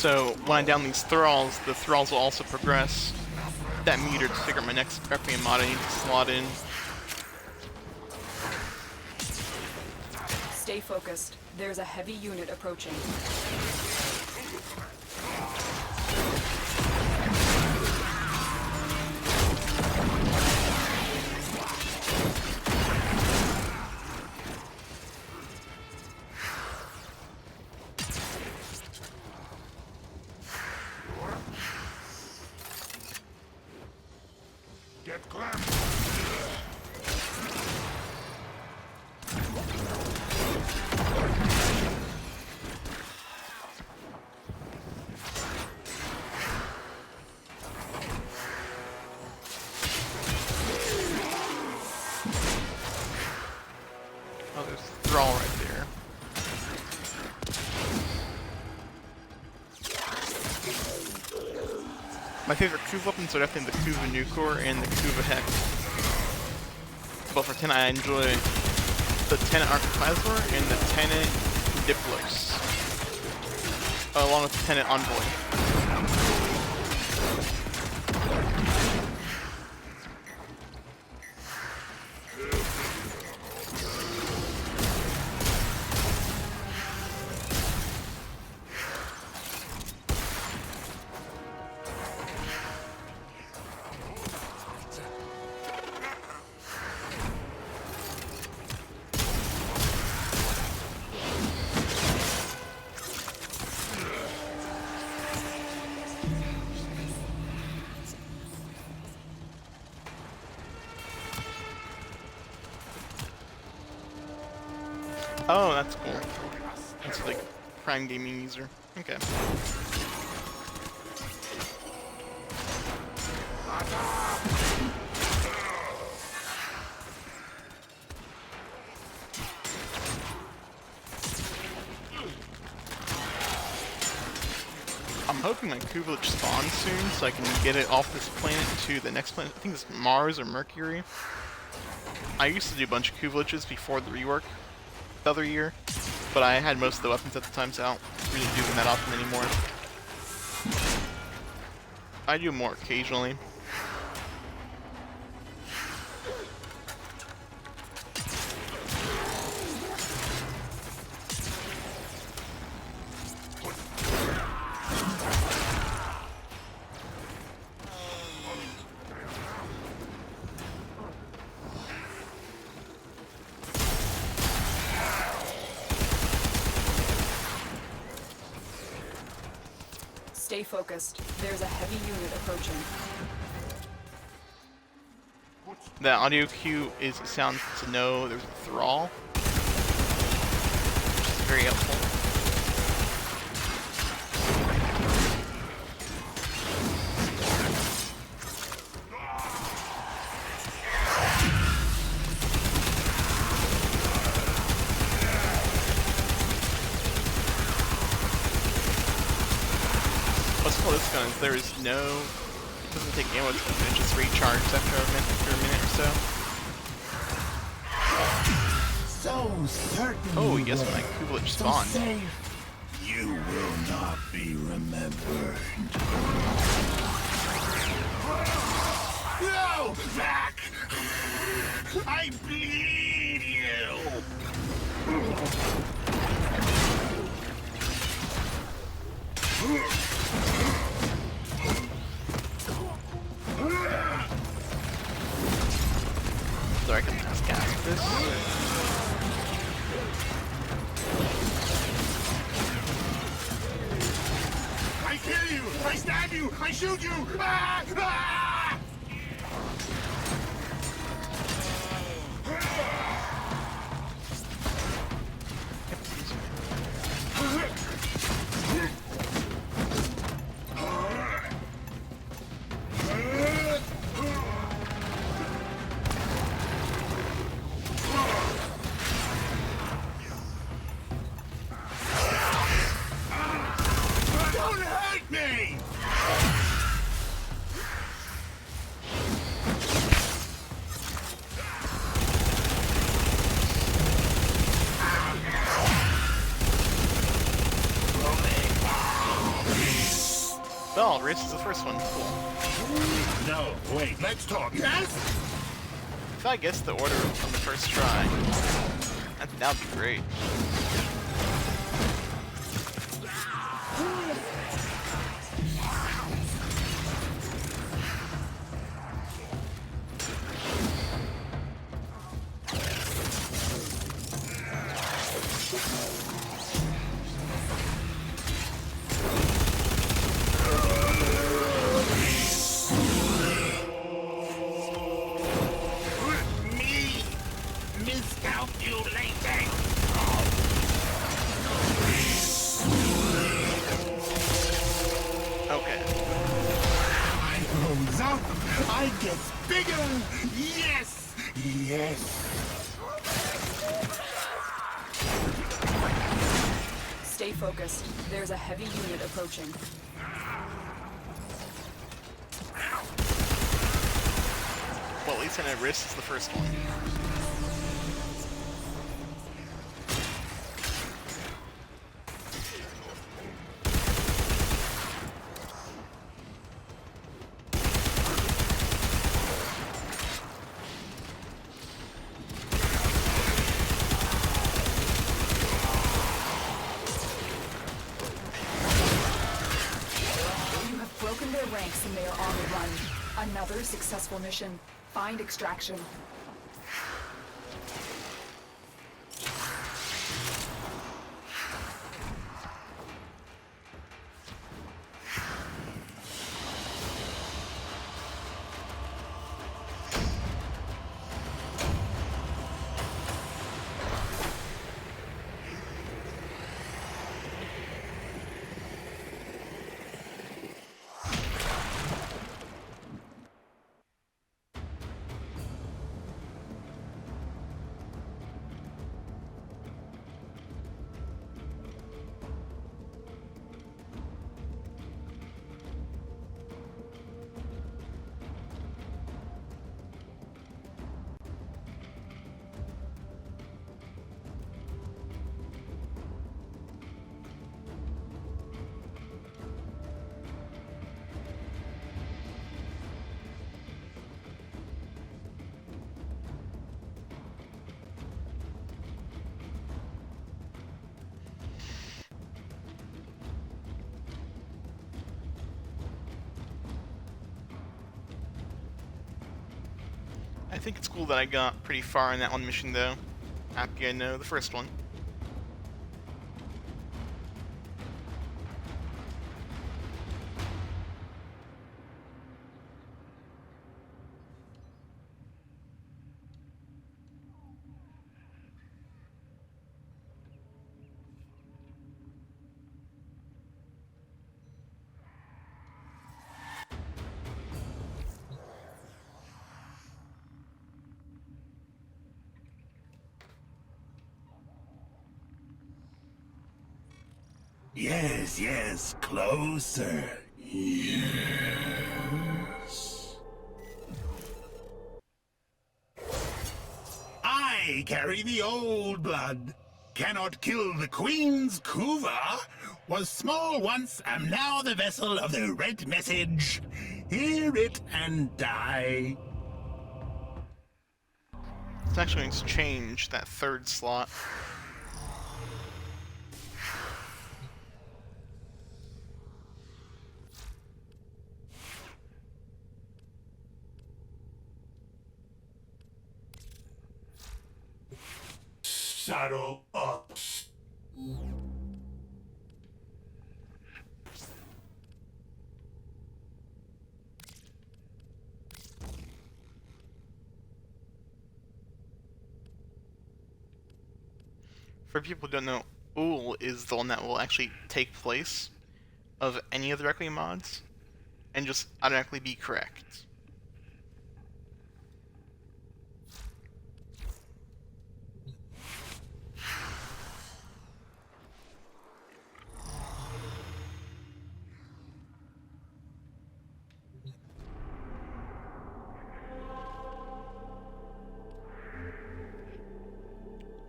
So when I down these thralls, the thralls will also progress that meter to figure out my next Requiem mod I need to slot in. Stay focused. There's a heavy unit approaching. Oh, there's a thrall right there. My favorite Kuva weapons are definitely the Kuva Nucor and the Kuva Hex. But for Tenant, I enjoy the Tenant Arcplasmor and the Tenant Diplos, along with the Tenant Envoy. Oh, that's cool. That's like Prime Gaming user. Okay. I'm hoping my Kuva Lich spawns soon so I can get it off this planet to the next planet. I think it's Mars or Mercury. I used to do a bunch of Kuva Liches before the rework the other year, but I had most of the weapons at the time, so I don't really do them that often anymore. I do more occasionally. Stay focused. There's a heavy unit approaching. That audio cue is a sound to know there's a thrall, which is very helpful. What's cool this gun is there is no, it doesn't take ammo, it just recharges after a minute or so. So certain. Oh, yes, my Kuva Lich spawned. You will not be remembered. No! Back! I bleed you! So I can just cast this. I kill you! I stab you! I shoot you! Ah! Ah! Don't hurt me! Oh, race is the first one. Cool. No, wait, let's talk. Yes? If I guess the order on the first try, that'd be great. I get bigger! Yes! Yes! Stay focused. There's a heavy unit approaching. Well, at least I know wrist is the first one. Broken their ranks and they are on the run. Another successful mission. Find extraction. I think it's cool that I got pretty far in that one mission, though. Happy I know the first one. Yes, yes, closer. Yes. I carry the old blood. Cannot kill the Queen's Kuva. Was small once, am now the vessel of the red message. Hear it and die. It's actually going to change that third slot. Saddle up. For people who don't know, Ul is the one that will actually take place of any of the Requiem mods, and just automatically be correct.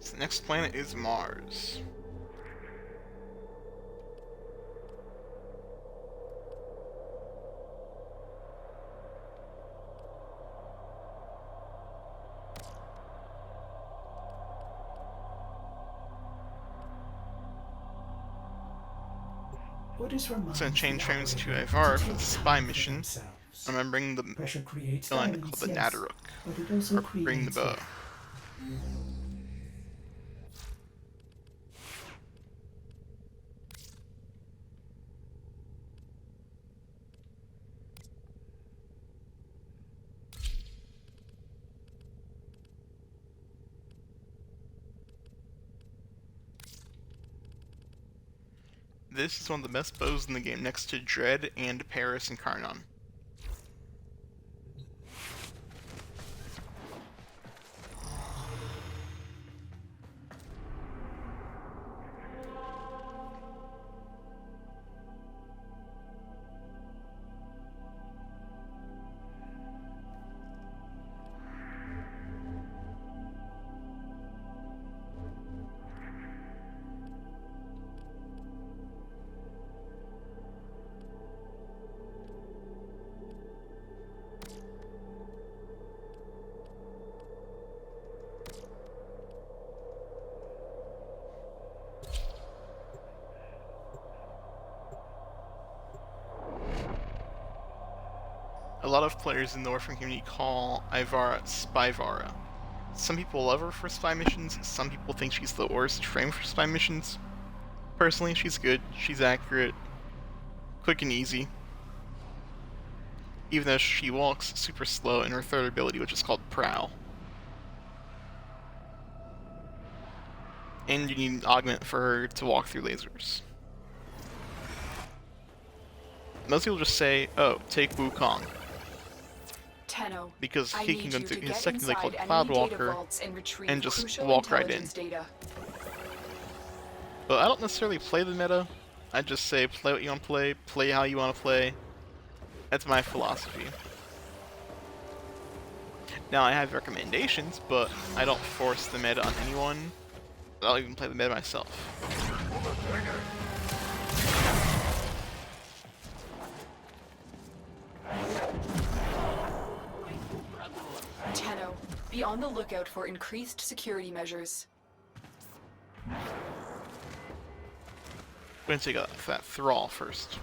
So the next planet is Mars. So I'm gonna change frames to Ivar for the spy mission. Remembering the villain called the Nadaruk, or bring the bow. This is one of the best bows in the game, next to Dread and Paris and Karnon. lot of players in the Warframe community call Ivara Spyvara. Some people love her for spy missions, some people think she's the worst frame for spy missions. Personally, she's good, she's accurate, quick and easy. Even though she walks super slow in her third ability, which is called Prowl. And you need an augment for her to walk through lasers. Most people just say, oh, take Wukong. Tenno, Because I he need can go you through to his get technically called inside Cloud enemy data Walker vaults and retrieve and just crucial walk right in. intelligence data. But I don't necessarily play the meta. I just say play what you want to play how you want to play. That's my philosophy. Now I have recommendations, but I don't force the meta on anyone. I'll even play the meta myself. Tenno, be on the lookout for increased security measures. We're gonna take that thrall first.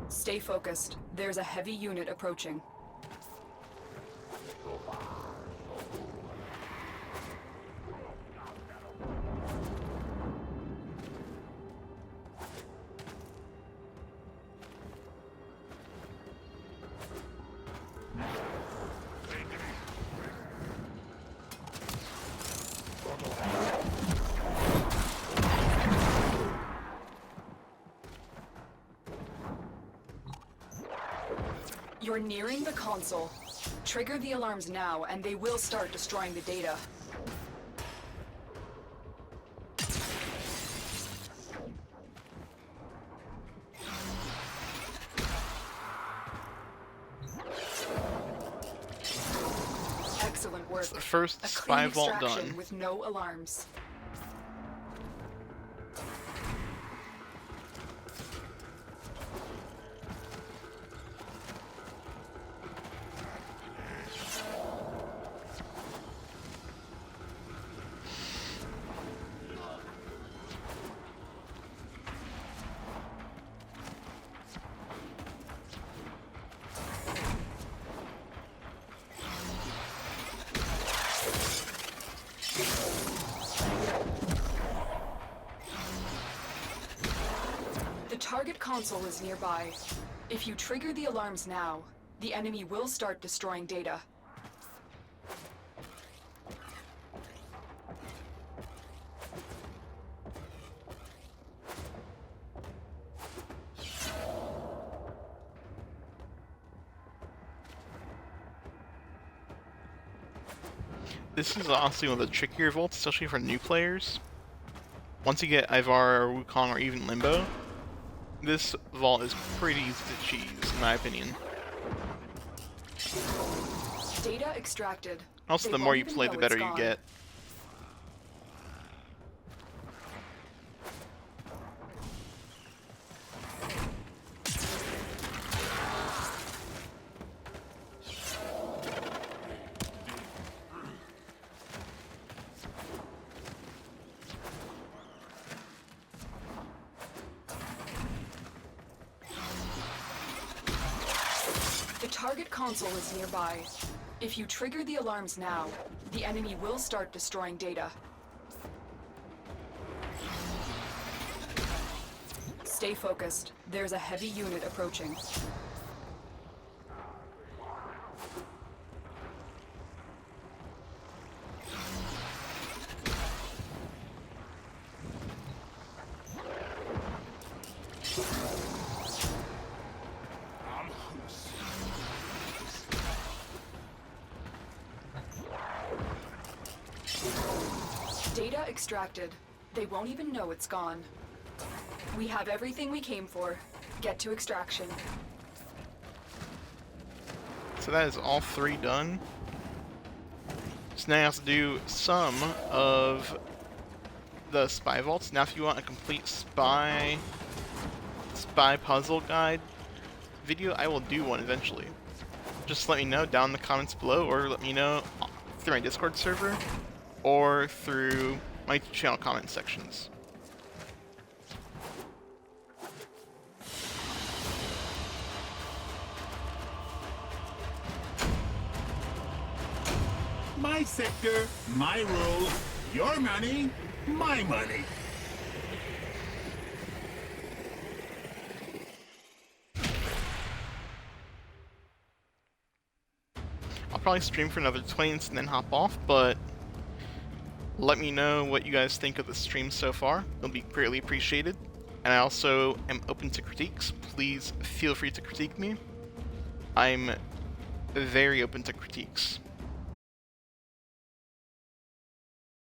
Stay focused. There's a heavy unit approaching. You're nearing the console. Trigger the alarms now, and they will start destroying the data. Excellent work. It's the first A spy clean vault extraction done. with no alarms. The target console is nearby. If you trigger the alarms now, the enemy will start destroying data. This is honestly one of the trickier vaults, especially for new players. Once you get Ivar or Wukong or even Limbo, this vault is pretty easy to cheese, in my opinion. Data extracted. Also, They the more won't you even play, know the it's better you gone. get. The target console is nearby. If you trigger the alarms now, the enemy will start destroying data. Stay focused. There's a heavy unit approaching. Data extracted. They won't even know it's gone. We have everything we came for. Get to extraction. So that is all 3 done. So now I have to do some of the spy vaults. Now if you want a complete spy puzzle guide video, I will do one eventually. Just let me know down in the comments below, or let me know through my Discord server, or through my channel comment sections. My sector, my rules, your money, my money. I'll probably stream for another 20 minutes and then hop off, but let me know what you guys think of the stream so far. It'll be greatly appreciated. And I also am open to critiques. Please feel free to critique me. I'm very open to critiques.